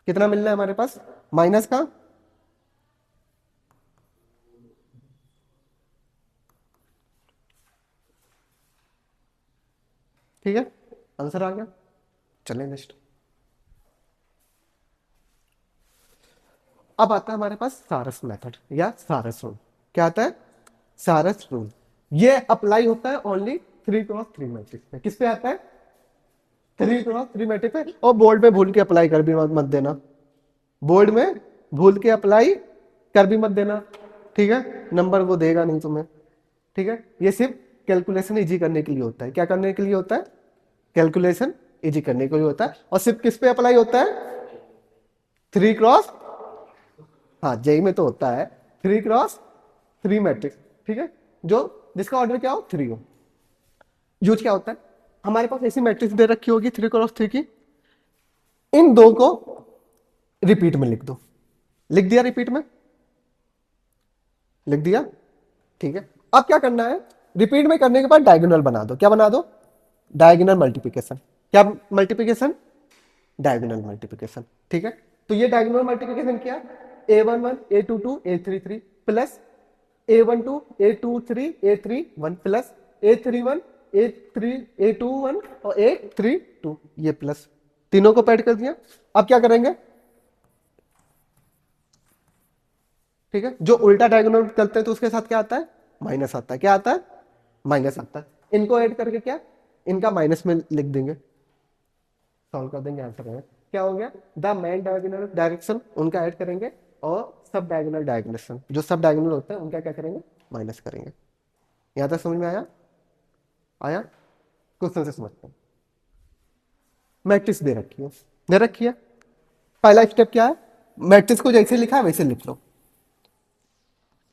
कितना मिलना है हमारे पास, माइनस का, ठीक है, आंसर आ गया, चलें नेक्स्ट। अब आता है हमारे पास सारस मेथड या सारस रूल, क्या आता है, सारस रूल, ये अप्लाई होता है ओनली 3x3 मैट्रिक्स पे, किस पे आता है, 3x3 मैट्रिक्स पे, और बोर्ड में भूल के अप्लाई कर भी मत देना, बोर्ड में भूल के अप्लाई कर भी मत देना, ठीक है, नंबर वो देगा नहीं तुम्हें, ठीक है, ये सिर्फ कैलकुलेशन इजी करने के लिए होता है, क्या करने के लिए होता है, कैलकुलेशन इजी करने के लिए होता है, और सिर्फ किस पे अप्लाई होता है, 3x, हाँ जेई में तो होता है 3x3 मैट्रिक्स, ठीक है, जो जिसका ऑर्डर क्या हो, 3 हो, यूज क्या होता है, हमारे पास ऐसी मैट्रिक्स दे रखी होगी 3x3 की, इन दो को रिपीट में लिख दो। लिख दिया रिपीट में, लिख दिया, ठीक है। अब क्या करना है, रिपीट में करने के बाद डायगोनल बना दो। क्या बना दो, डायगोनल मल्टीप्लिकेशन। क्या मल्टीप्लिकेशन, डायगोनल मल्टीप्लिकेशन, ठीक है। तो ये डायगोनल मल्टीप्लिकेशन क्या, a11 a22 a33 plus a12 a23 a31 plus a31 a3 a21 और a32, ये प्लस तीनों को पैड कर दिया। अब क्या करेंगे, ठीक है, जो उल्टा डायगोनल करते हैं तो उसके साथ क्या आता है, माइनस आता है। क्या आता है, माइनस आता है। इनको ऐड करके क्या, इनका माइनस में लिख देंगे, सॉल्व कर देंगे, आंसर है क्या हो गया, द मेन डायगोनल डायरेक्शन उनका ऐड करेंगे और सब डायगोनल डायरेक्शन, जो सब डायगोनल होते हैं उनका क्या करेंगे, माइनस करेंगे। यहां तक समझ में आया, आया, क्वेश्चन से समझते हैं। मैट्रिक्स दे रखी है, दे रखी है। पहला स्टेप क्या है, मैट्रिक्स को जैसे लिखा है वैसे लिख लो,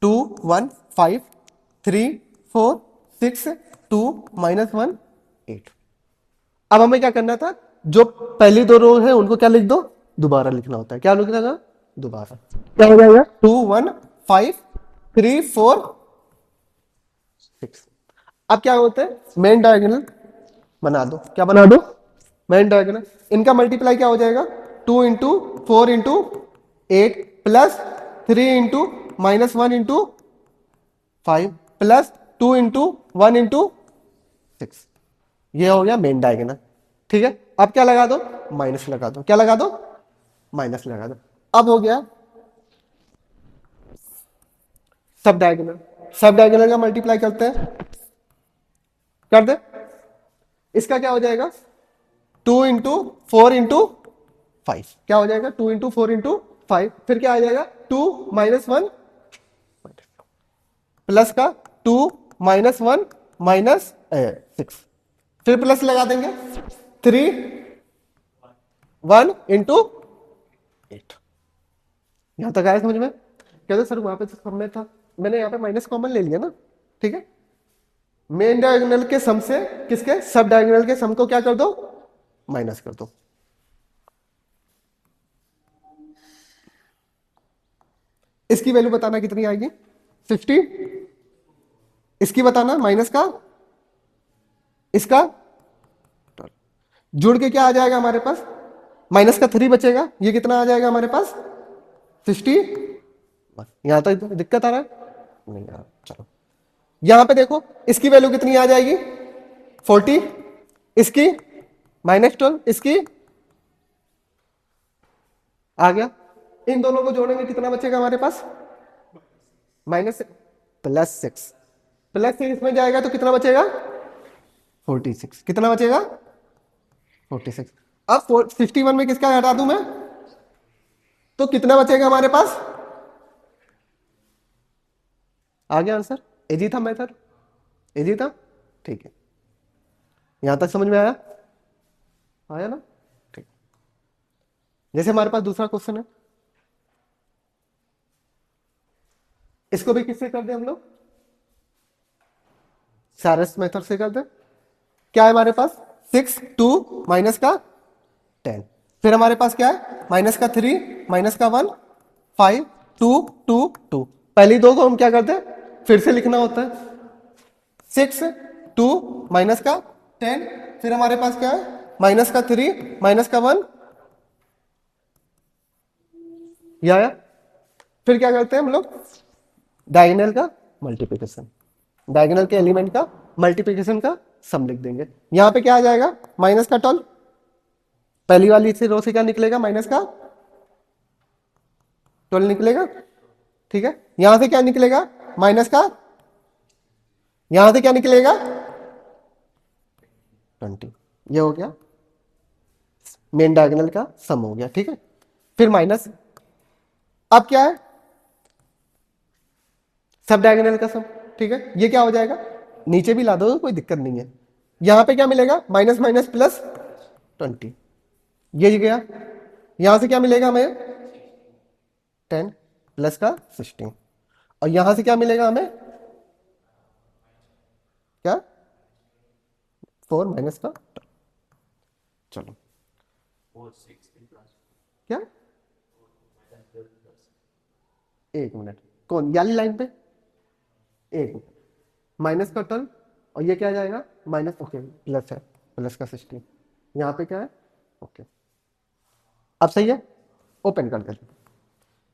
2 1 5 3 4 6 2 -1 8। अब हमें क्या करना था, जो पहली दो रो है उनको क्या लिख दो, दोबारा लिखना होता है। क्या लिखना था, दोबारा। क्या हो जाएगा, 2 1 5 3 4 6। अब क्या होता है, मेन डायगोनल बना दो। क्या बना दो, मेन डायगोनल। इनका मल्टीप्लाई क्या हो जाएगा, 2 into 4 into 8 plus 3 into -1 into 5 plus 2 into 1 into 6। ये हो गया मेन डायगोनल, ठीक है। अब क्या लगा दो, माइनस लगा दो। क्या लगा दो, माइनस लगा दो। अब हो गया सब डायगोनल। सब डायगोनल का मल्टीप्लाई करते हैं, कर दे। इसका क्या हो जाएगा, 2 इंटू 4 इंटू 5। क्या हो जाएगा, 2 इंटू 4 इंटू 5। फिर क्या आ जाएगा, 2 -1 प्लस का 2 -1 -6। फिर प्लस लगा देंगे, 3 1 इंटू 8। यहां तक आया समझ में, कहते सर वहां पे तो सब में था, मैंने यहाँ पे माइनस कॉमन ले लिया ना, ठीक है। मेन डायगोनल के सम से किसके, सब डायगोनल के सम को क्या कर दो, माइनस कर दो। इसकी वैल्यू बताना कितनी आएगी, 50। इसकी बताना माइनस का, इसका जुड़ के क्या आ जाएगा हमारे पास, माइनस का 3 बचेगा। ये कितना आ जाएगा हमारे पास, 60। बस यहां तक दिक्कत आ रहा है, नहीं आ रहा, चलो। यहां पे देखो इसकी वैल्यू कितनी आ जाएगी, 40। इसकी -12, इसकी आ गया। इन दोनों को जोड़ेंगे कितना बचेगा हमारे पास, माइनस +6 +6 इसमें जाएगा तो कितना बचेगा, 46। कितना बचेगा, 46। अब 61 में किसका हटा दूं मैं, तो कितना बचेगा हमारे पास, आ गया आंसर। इजी था मेथड, इजी था, ठीक है। यहां तक समझ में आया, आया ना, ठीक। जैसे हमारे पास दूसरा क्वेश्चन है, इसको भी किससे कर दे हम लोग, सारस मेथड से कर दे। क्या है हमारे पास, 6 2 माइनस का 10। फिर हमारे पास क्या है, माइनस का 3 माइनस का 1 5 2 2 2। पहली दो को हम क्या करते हैं, फिर से लिखना होता है, 6 2 माइनस का 10। फिर हमारे पास क्या है, माइनस का 3 माइनस का 1, ये आया। फिर क्या करते हैं हम लोग, डायगोनल का मल्टीप्लिकेशन, डायगोनल के एलिमेंट का मल्टीप्लिकेशन का सम लिख देंगे। यहां पे क्या आ जाएगा, माइनस का 12। पहली वाली से रो से क्या निकलेगा, माइनस का 12 निकलेगा, ठीक है। यहां से क्या निकलेगा, माइनस का, यहां से क्या निकलेगा 20। ये हो गया मेन डायगोनल का सम हो गया, ठीक है। फिर माइनस, अब क्या है, सब डायगोनल का सम, ठीक है। ये क्या हो जाएगा, नीचे भी ला दो कोई दिक्कत नहीं है। यहां पे क्या मिलेगा, माइनस माइनस प्लस 20, ये गया। यहां से क्या मिलेगा हमें, 10 प्लस का 16। और यहां से क्या मिलेगा हमें, क्या 4 माइनस का टर्म। चलो क्या, एक मिनट, कौन याली लाइन पे, एक मिनट, माइनस का टर्म, और ये क्या आ जाएगा माइनस, ओके प्लस है, प्लस का 16, यहाँ पे क्या है, ओके अब सही है, ओपन कर देते हैं।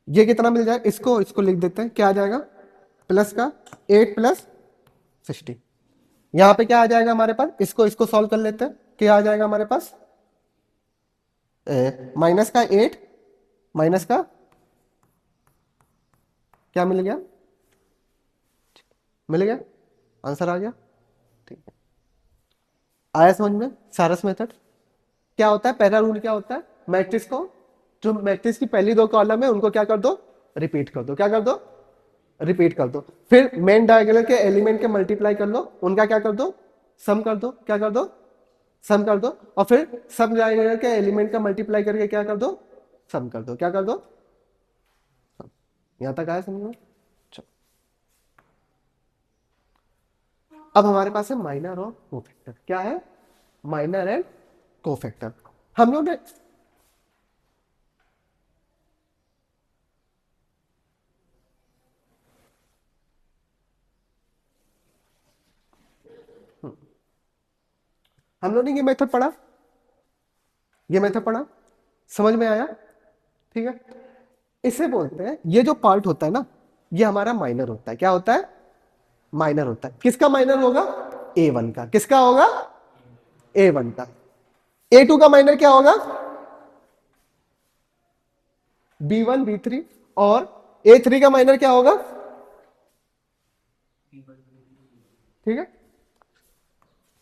ये कितना मिल जाए, इसको इसको लिख देते हैं, क्या आ जाएगा प्लस का 8 प्लस 60, यहाँ पे क्या आ जाएगा हमारे पास, इसको इसको सॉल्व कर लेते हैं, क्या आ जाएगा हमारे पास, माइनस का 8 माइनस का क्या मिल गया, मिल गया, आंसर आ गया, ठीक है। आया समझ में सारस मेथड क्या होता है, पहला रूल क्या होता है, मैट्रिक्स को, जो मैट्रिक्स की पहली दो कॉलम है उनको क्या कर दो, रिपीट कर दो, क्या कर दो, रिपीट कर दो, फिर मेन डायगोनल के एलिमेंट के मल्टीप्लाई कर लो, उनका क्या कर दो, सम कर दो, क्या कर दो, सम कर दो, और फिर सब डायगोनल के एलिमेंट का मल्टीप्लाई करके क्या कर दो, सम कर दो, क्या कर दो, यहां तक आया समझ में। चलो अब हमारे पास है माइनर और कोफैक्टर, क्या है, माइनर एंड कोफैक्टर। हम लोग ने हम लोग ने ये मेथड पढ़ा, ये मेथड पढ़ा, समझ में आया, ठीक है। इसे बोलते हैं, ये जो पार्ट होता है ना, ये हमारा माइनर होता है, क्या होता है, माइनर होता है। किसका माइनर होगा, A1 का, किसका होगा, A1 का। A2 का माइनर क्या होगा, B1 B3, और A3 का माइनर क्या होगा, ठीक है,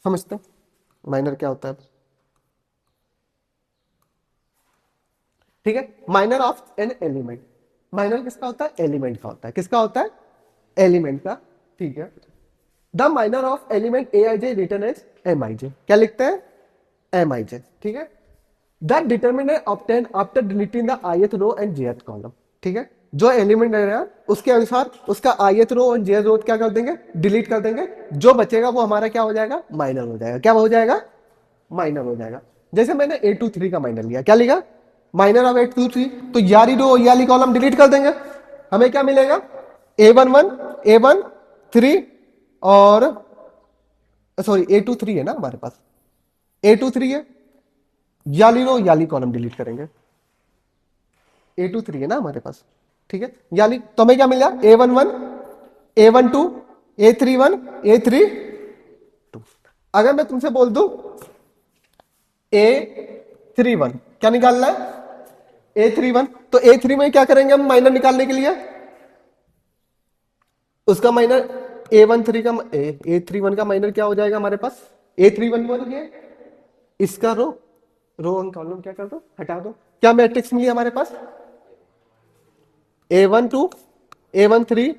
समझते हैं माइनर क्या होता है, ठीक है। Minor of an element, minor किसका होता है, एलिमेंट का होता है, किसका होता है, एलिमेंट का, ठीक है। The minor of element A I J return as M I J, क्या लिखते हैं, एम आई जे, ठीक है। That determinant obtain after deleting the ith row and jth column, ठीक है। जो एलिमेंट है ना उसके अनुसार उसका ith रो और jth रो क्या कर देंगे, डिलीट कर देंगे, जो बचेगा वो हमारा क्या हो जाएगा, माइनर हो जाएगा, क्या हो जाएगा, माइनर हो जाएगा। जैसे मैंने A23 का माइनर लिया, क्या लिखा, माइनर ऑफ A23, तो यारी रो याली कॉलम डिलीट कर देंगे, हमें क्या मिलेगा, A11 A13 और सॉरी A23 है ना हमारे पास, A23 है, याली रो याली कॉलम डिलीट करेंगे, A23 है ना हमारे पास, ठीक है। याली तो हमें क्या मिला, A11 A12 A31 A32। अगर मैं तुमसे बोल दूं A31, क्या निकालना है, A31, तो A3 में क्या करेंगे हम माइनर निकालने के लिए, उसका माइनर A13 का A31 का माइनर क्या हो जाएगा हमारे पास, A31 बोल गया, इसका रो रो कॉलम क्या कर दो, हटा दो, क्या मैट्रिक्स मिली हमारे पास, A12 A13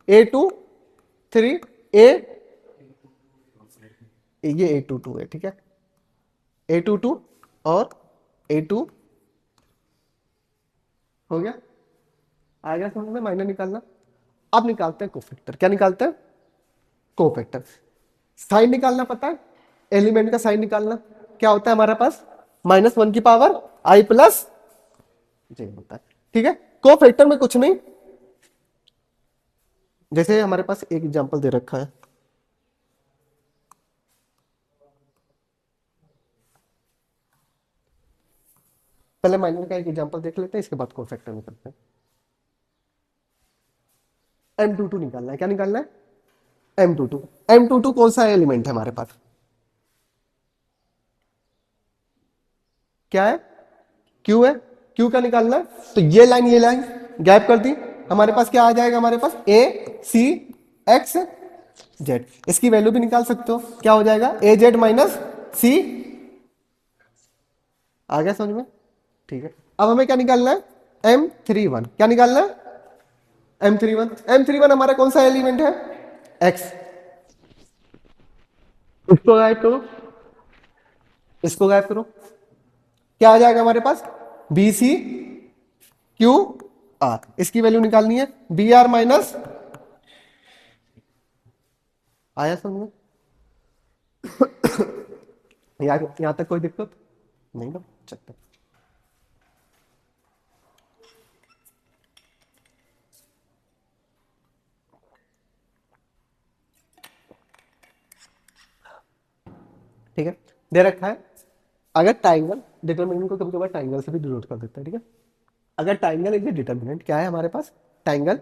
A23 A, ये A22 है, ठीक है, A22 और A2 हो गया, आ गया समझ में, माइनर निकालना। अब निकालते हैं कोफैक्टर, क्या निकालते हैं, कोफैक्टर, साइन निकालना पता है, एलिमेंट का साइन निकालना, क्या होता है हमारे पास, -1 की पावर I प्लस जे होता है, ठीक है। कोफैक्टर में कुछ नहीं, जैसे हमारे पास एक एग्जांपल दे रखा है, पहले माइनर का एक एग्जांपल देख लेते हैं, इसके बाद कोफैक्टर निकलते हैं। M22 निकालना है, क्या निकालना है, M22, M22 कौन सा एलिमेंट है हमारे पास, क्या है, Q है, Q का निकालना है, तो ये लाइन गैप कर दी, हमारे पास क्या आ जाएगा, हमारे पास A C X Z, इसकी वैल्यू भी निकाल सकते हो, क्या हो जाएगा, AZ माइनस C, आ गया समझ में, ठीक है। अब हमें क्या निकालना है, M31, क्या निकालना है, M31 हमारा कौन सा एलिमेंट है, X, इसको गायब करो, इसको गायब करो, क्या आ जाएगा हमारे पास, BCQR, इसकी वैल्यू निकालनी है, BR माइनस, आया समझ में, यहाँ तक कोई दिक्कत नहीं ना? चलते। ठीक है, दे रखा है अगर ट्राइंगल, डिटर्मिनेंट को कभी कभार ट्राइंगल से भी डिनोट कर देता है, ठीक है। अगर ट्राइंगल इज ए डिटर्मिनेंट, क्या है हमारे पास, ट्राइंगल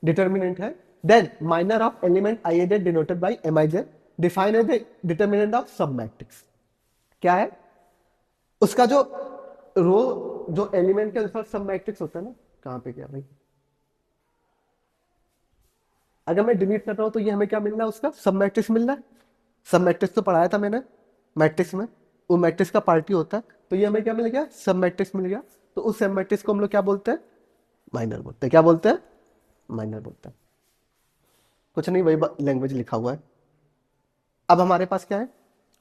डिटर्मिनेंट है, then minor of element i as denoted by m I j define as a determinant of sub matrix. क्या है उसका जो रो, जो एलिमेंट के अनुसार सब मैट्रिक्स होता है ना, कहां पे क्या भाई, अगर मैं डिलीट कर रहा हूं तो ये हमें क्या मिल रहा है, उसका सब मैट्रिक्स मिल रहा है। सब मैट्रिक्स तो पढ़ाया था मैंने मैट्रिक्स में, वो मैट्रिक्स का पार्टी होता है, तो ये हमें क्या मिल गया, सब मैट्रिक्स मिल गया। तो उस सब मैट्रिक्स को हम लोग क्या बोलते हैं, माइनर बोलते हैं। क्या बोलते हैं, माइनर बोलते हैं। कुछ नहीं, वही लैंग्वेज लिखा हुआ है। अब हमारे पास क्या है,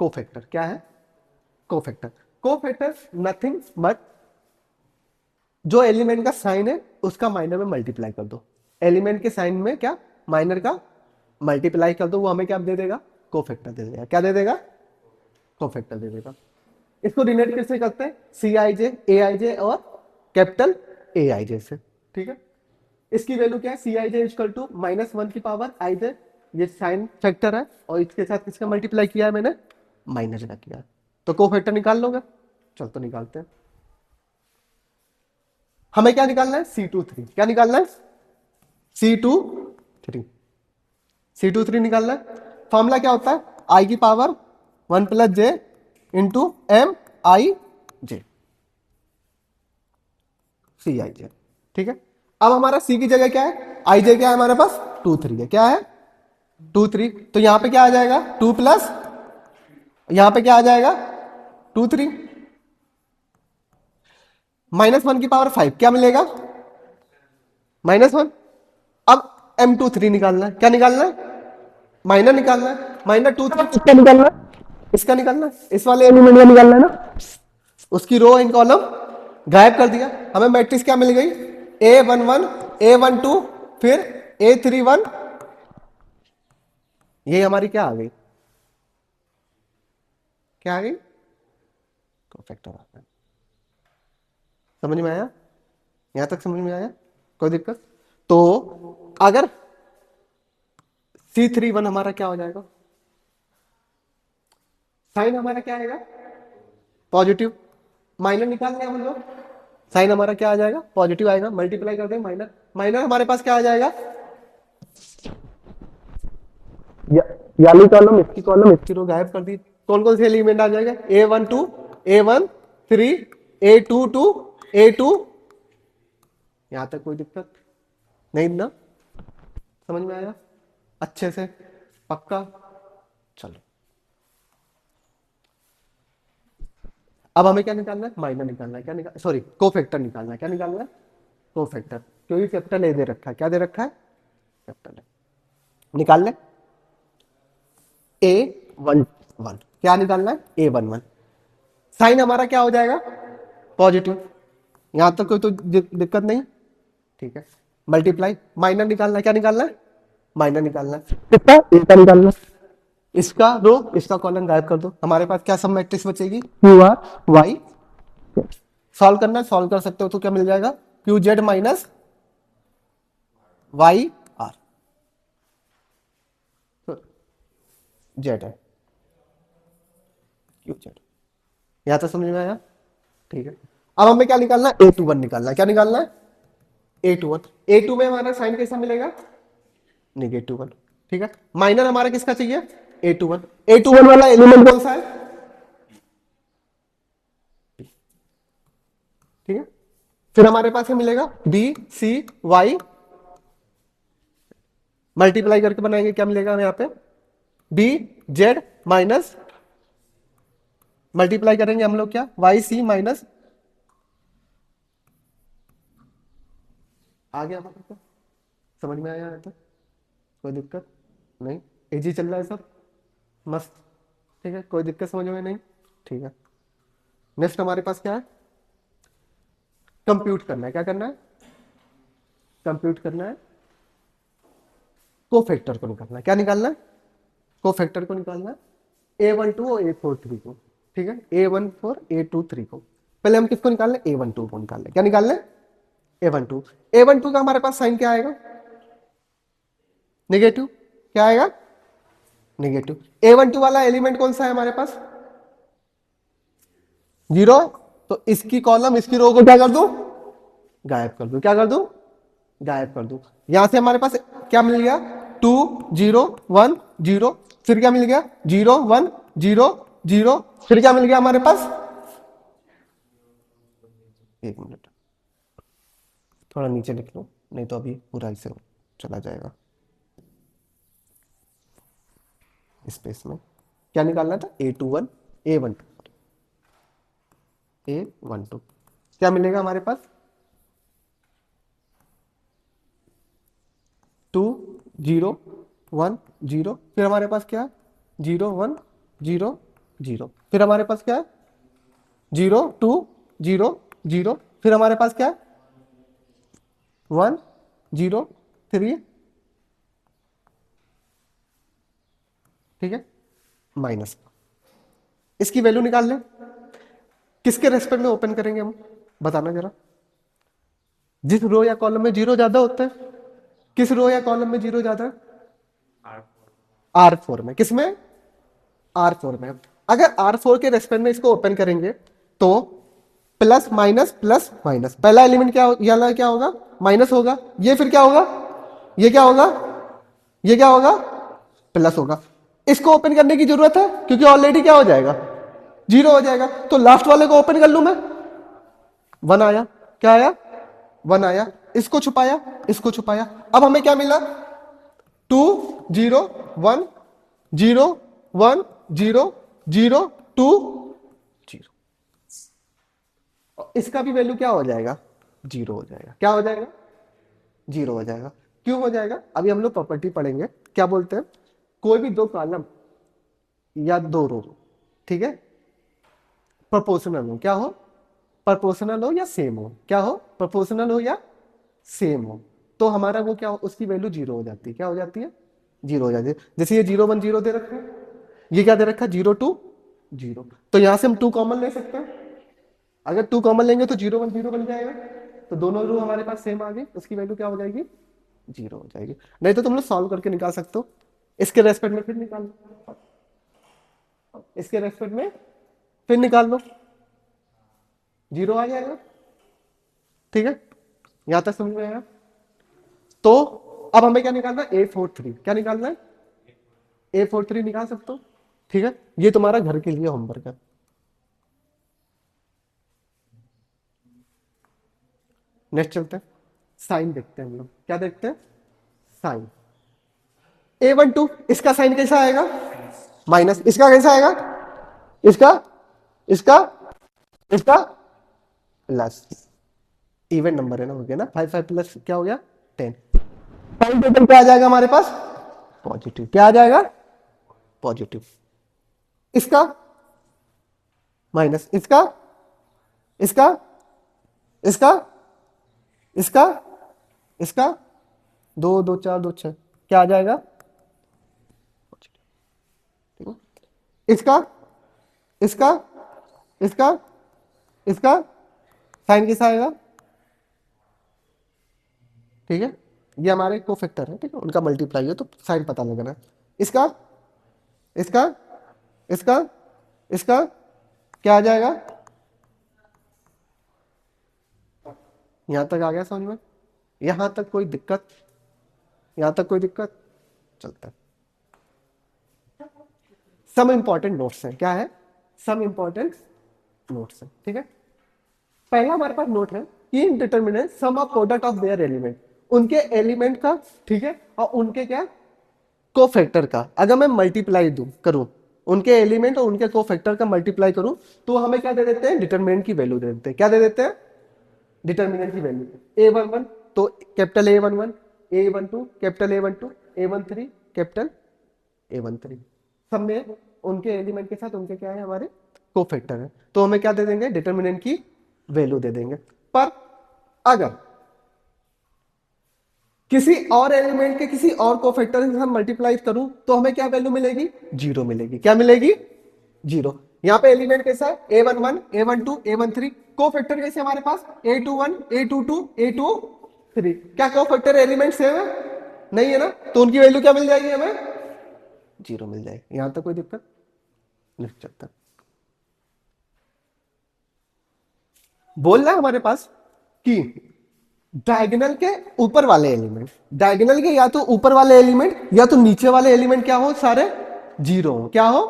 कोफैक्टर। क्या है, कोफैक्टर। कोफैक्टर नथिंग बट जो एलिमेंट का साइन है उसका माइनर में मल्टीप्लाई कर दो, एलिमेंट के साइन में क्या, माइनर का मल्टीप्लाई कर दो, वो हमें क्या दे देगा, कोफैक्टर दे देगा। क्या दे देगा, कोफैक्टर दे देगा। इसको डिनोट कैसे करते हैं, सी आई जे, ए आई जे और कैपिटल ए आई जे से, ठीक है। इसकी वैल्यू क्या है, सी आई जे इक्वल टू -1 की पावर आई जे, ये साइन फैक्टर है, और इसके साथ किसका मल्टीप्लाई किया है मैंने, माइनस का किया है। तो कोफैक्टर निकाल लोगे, चल तो निकालते हैं। हमें क्या निकालना है, C23। क्या निकालना है, C23। C23 निकालना है। फॉर्मूला क्या होता है, आई की power 1 plus J into M आई जे, सी आई जे, ठीक है। अब हमारा सी की जगह क्या है, आई जे क्या है हमारे पास, 2 3 है। क्या है, 2 3। तो यहां पे क्या आ जाएगा, 2 प्लस, यहां पे क्या आ जाएगा, 2 3, -1 की पावर 5, क्या मिलेगा, -1। अब M23 निकालना है। क्या निकालना है, माइनर निकालना है। -2 3 किसका निकालना है, इसका निकालना है, इस वाले एलिमेंट का निकालना है ना। उसकी रो इन कॉलम गायब कर दिया, हमें मैट्रिक्स क्या मिल गई, A11 A12 फिर A31, ये हमारी क्या आ गई, क्या आ गई, कोफैक्टर आ गया। समझ में आया, यहां तक समझ में आया, कोई दिक्कत। तो अगर C31 हमारा क्या हो जाएगा, साइन हमारा क्या आएगा, पॉजिटिव। माइनर निकालने हम लोग, साइन हमारा क्या आ जाएगा, पॉजिटिव आएगा, मल्टीप्लाई कर देंगे माइनर, माइनर हमारे पास क्या आ जाएगा, याली कॉलम, इसकी कॉलम, इसकी रो गायब कर दी। कौन कौन से एलिमेंट आ जाएगा, A12 A13 A22 A2, यहां तक कोई दिक्कत नहीं ना, समझ में आया अच्छे से, पक्का। चलो अब हमें क्या निकालना है, माइनर निकालना है, क्या निकाल, सॉरी कोफैक्टर निकालना है। क्या निकालना है, कोफैक्टर, क्योंकि कैपिटल ए दे रखा है। क्या दे रखा है, कैपिटल ए। निकाल ले, A11, क्या निकालना है, A11। साइन हमारा क्या हो जाएगा, पॉजिटिव, यहां तक कोई तो दिक्कत नहीं, ठीक है। मल्टीप्लाई, माइनर निकालना है। क्या निकालना है, माइनर निकालना है, कितना, ए का निकालना है। इसका रो, इसका कॉलम गायब कर दो, हमारे पास क्या सब मैट्रिक्स बचेगी, क्यू आर वाई। सॉल्व करना है, सॉल्व कर सकते हो, तो क्या मिल जाएगा, q z minus y r, z है, क्यू जेड। यहां तक समझ में आया, ठीक है। अब हमें क्या निकालना है, A21 निकालना है। क्या निकालना है, A21। A2 में हमारा साइन कैसा मिलेगा, -1, ठीक है। माइनर हमारा किसका चाहिए, A21। A21 वाला एलिमेंट कौन सा है, ठीक है। फिर हमारे पास क्या मिलेगा, बी सी वाई, मल्टीप्लाई करके बनाएंगे, क्या मिलेगा हमें यहाँ पे, बी जेड माइनस, मल्टीप्लाई करेंगे हम लोग क्या, वाई सी माइनस, आ गया हमारे को, समझ में आया तो, कोई दिक्कत नहीं, इजी चल रहा है सब, मस्त, ठीक है, कोई दिक्कत समझ में नहीं, ठीक है। नेक्स्ट हमारे पास क्या है, कंप्यूट करना है। क्या करना है, कंप्यूट करना है, कोफैक्टर को निकालना है। क्या निकालना है, कोफैक्टर को निकालना है, A12 और A43 को। ठीक है, A14 A23 को पहले हम किसको निकाल लें, A12 को निकाल लें। क्या निकाल लें, A12। A12 का हमारे पास साइन क्या आएगा, नेगेटिव। क्या आएगा, नेगेटिव। A12 वाला एलिमेंट कौन सा है हमारे पास, 0। तो इसकी कॉलम इसकी रो को क्या कर दूं, गायब कर दूं। क्या कर दूं, गायब कर दूं। यहां से हमारे पास क्या मिल गया, 2 0 1 0। फिर क्या मिल गया, 0 1 0 0। फिर क्या मिल गया हमारे पास, एक मिनट थोड़ा नीचे लिख लो, नहीं तो अभी पूरा इसे चला जाएगा। स्पेस में क्या निकालना था, A21 A12 A12। क्या मिलेगा हमारे पास, 2 0 1 0। फिर हमारे पास क्या है, 0 1 0 0। फिर हमारे पास क्या है, 0 2 0 0। फिर हमारे पास क्या है, 1 0 3। ठीक है, माइनस। इसकी वैल्यू निकाल लें, किसके रेस्पेक्ट में ओपन करेंगे हम, बताना जरा। जिस रो या कॉलम में जीरो ज्यादा होता है, किस रो या कॉलम में जीरो ज्यादा है, R4 में। किसमें, R4 में। अगर R4 के रेस्पेक्ट में इसको ओपन करेंगे तो प्लस माइनस, पहला एलिमेंट क्या क्या होगा, माइनस होगा। ये फिर क्या होगा, ये क्या होगा, ये क्या होगा, प्लस होगा। इसको ओपन करने की जरूरत है क्योंकि ऑलरेडी क्या हो जाएगा, जीरो हो जाएगा। तो लास्ट वाले को ओपन कर लू मैं, 1 आया। क्या आया, 1 आया। इसको छुपाया, इसको छुपाया। अब हमें क्या मिला, 2 0 1 0 1 0 0 2 0। इसका भी वैल्यू क्या हो जाएगा, जीरो हो जाएगा। क्या हो जाएगा, जीरो हो जाएगा। क्यों हो जाएगा, अभी हम लोग प्रॉपर्टी पढ़ेंगे। क्या बोलते हैं, कोई भी दो कॉलम या दो रो, ठीक है, प्रोपोर्शनल हो, क्या हो, प्रोपोर्शनल हो या सेम हो, क्या हो, प्रोपोर्शनल हो या सेम हो, तो हमारा वो क्या हो, उसकी वैल्यू जीरो हो जाती है। क्या हो जाती है, जीरो हो जाती है। जैसे ये 0 1 0 दे रखा है, ये क्या दे रखा है, 0 2 0। तो यहां से हम 2 कॉमन ले सकते हैं। अगर 2 कॉमन लेंगे तो 0 1 0 बन जाएगा। तो दोनों रो हमारे पास सेम आ गई, उसकी वैल्यू क्या हो जाएगी, जीरो हो जाएगी। नहीं तो तुम लोग सॉल्व करके निकाल सकते हो। इसके रेस्पेक्ट में फिर निकाल लो, इसके रेस्पेक्ट में फिर निकाल लो, जीरो आ जाएगा। ठीक है, यहां तक समझ में आया। तो अब हमें क्या निकालना है, A43। क्या निकालना है, A43 निकाल सकते हो। ठीक है, ये तुम्हारा घर के लिए होमवर्क है। नेक्स्ट चलते हैं, साइन देखते हैं हम लोग। क्या देखते हैं, साइन। A12 इसका साइन कैसा आएगा, माइनस। इसका कैसा आएगा, इसका इसका इसका प्लस। इवन नंबर है ना, हो गया ना, 5 5 प्लस क्या हो गया, 10। साइन टोटल क्या आ जाएगा हमारे पास, पॉजिटिव। क्या आ जाएगा, पॉजिटिव। इसका माइनस, इसका इसका इसका इसका इसका 2 2 4 2 6 क्या आ जाएगा, ठीक है। इसका इसका इसका इसका साइन कैसा आएगा, ठीक है, ये हमारे कोफैक्टर है, ठीक है, उनका मल्टीप्लाई है तो साइन पता लगना है। इसका इसका इसका इसका क्या आ जाएगा, यहां तक आ गया समझ में, यहां तक कोई दिक्कत, यहां तक कोई दिक्कत, चलता है। सम इंपॉर्टेंट नोट्स हैं, क्या है, सम इंपॉर्टेंट नोट्स हैं। ठीक है, पहला हमारे पास नोट है कि determinant sum of product of their element, उनके एलिमेंट का, ठीक है, और उनके क्या, कोफैक्टर का अगर मैं मल्टीप्लाई दूं करूं, उनके एलिमेंट और उनके कोफैक्टर का मल्टीप्लाई करूं तो हमें क्या दे देते हैं, डिटरमिनेंट की वैल्यू दे देते हैं। क्या दे देते हैं, डिटरमिनेंट की वैल्यू। A11 तो capital A11, A12 capital A12, A13 capital A13। सब में उनके एलिमेंट के साथ उनके क्या है, हमारे कोफैक्टर है, तो हमें क्या दे देंगे, डिटरमिनेंट की वैल्यू दे देंगे। पर अगर किसी और एलिमेंट के किसी और कोफैक्टर से हम मल्टीप्लाई करूं तो हमें क्या वैल्यू मिलेगी, जीरो मिलेगी। क्या मिलेगी, जीरो। यहाँ पे एलिमेंट कैसा है, A11, A12, A13। कोफैक्टर कैसे हमारे पास, A21, A22, A23। क्या कोफैक्टर एलिमेंट सेम है, नहीं है ना, तो उनकी वैल्यू क्या मिल जाएगी हमें, जीरो मिल जाएगी। यहां तक कोई दिक्कत, लिख सकता। बोल रहा है हमारे पास कि डायगोनल के ऊपर वाले एलिमेंट, डायगोनल के या तो ऊपर वाले एलिमेंट या तो नीचे वाले एलिमेंट क्या हो, सारे जीरो हो। क्या हो,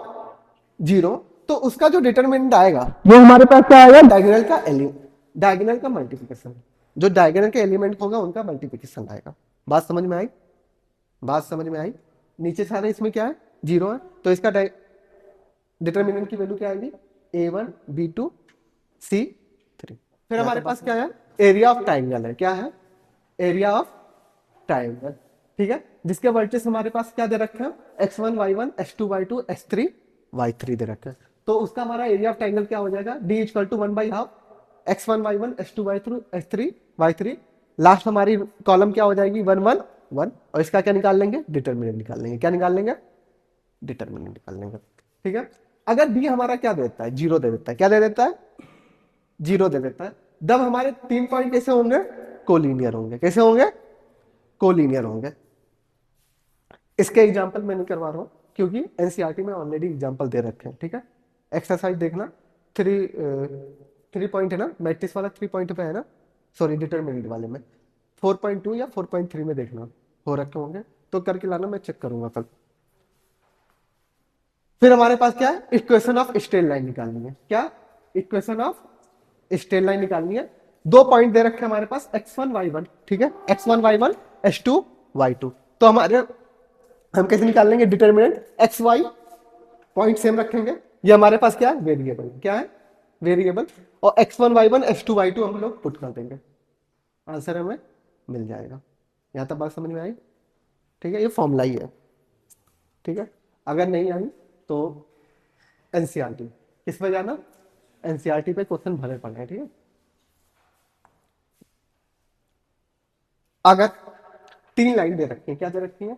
जीरो। तो उसका जो डिटरमिनेंट आएगा वो हमारे पास क्या आएगा, डायगोनल का एलिमेंट, डायगोनल का मल्टीप्लिकेशन। जो डायगोनल के एलिमेंट होगा उनका मल्टीप्लिकेशन आएगा। बात समझ में आई, बात समझ में आई। नीचे सारे इसमें क्या है, जीरो है, तो इसका डिटरमिनेंट की वैल्यू क्या आएगी, A1, B2, C3। फिर हमारे पास क्या है, एरिया ऑफ ट्राइंगल है। क्या है, एरिया ऑफ ट्राइंगल, ठीक है, जिसके वर्टिस हमारे पास क्या दे रखे हैं, x1, y1, x2, y2, x3, y3 दे रखे हैं। तो उसका हमारा एरिया ऑफ ट्राइंगल क्या हो जाएगा, D equal to 1/2 x1, y1, x2, y2, x3, y3। Last हमारी कॉलम क्या हो जाएगी, 1, 1, 1। और इसका क्या निकाल लेंगे, डिटरमिनेंट निकाल लेंगे। क्या निकाल लेंगे, डिटरमिनेंट निकाल लेंगे। ठीक है, अगर डी हमारा क्या दे देता है, जीरो दे देता है। क्या दे देता है, जीरो दे देता है। तब हमारे 3 पॉइंट कैसे होंगे, कोलिनियर होंगे। कैसे होंगे, कोलिनियर होंगे। इसके एग्जाम्पल मैं नहीं करवा रहा हूं क्योंकि एनसीईआरटी में ऑलरेडी एग्जाम्पल दे रखे हैं। ठीक है, एक्सरसाइज देखना, 3 पॉइंट है ना, मैट्रिक्स वाला 3 पॉइंट पे है ना, सॉरी डिटरमिनेंट वाले में 4.2 या 4.3 में देखना हो रखे होंगे, तो करके लाना, मैं चेक करूंगा कल। फिर हमारे पास क्या है, इक्वेशन ऑफ स्ट्रेट लाइन निकालनी है। क्या, इक्वेशन ऑफ स्ट्रेट लाइन निकालनी है। 2 पॉइंट दे रखे हैं हमारे पास, x1, y1। ठीक है, x1, y1, h2, y2। तो हमारे हम कैसे निकाल लेंगे determinant, x y point same रखेंगे। ये हमारे पास क्या है, वेरिएबल। क्या है, वेरिएबल। और x1, y1, h2, y2 हम लोग पुट कर देंगे, आंसर हमें मिल जाएगा। यहां तक बात समझ में आई। ठीक है, ये फॉर्मूला ही है। ठीक है, अगर नहीं आई तो एनसीईआरटी, किस पे जाना, एनसीईआरटी पे क्वेश्चन भरे पड़े हैं। ठीक है, अगर 3 लाइन दे रखी है, क्या दे रखी है,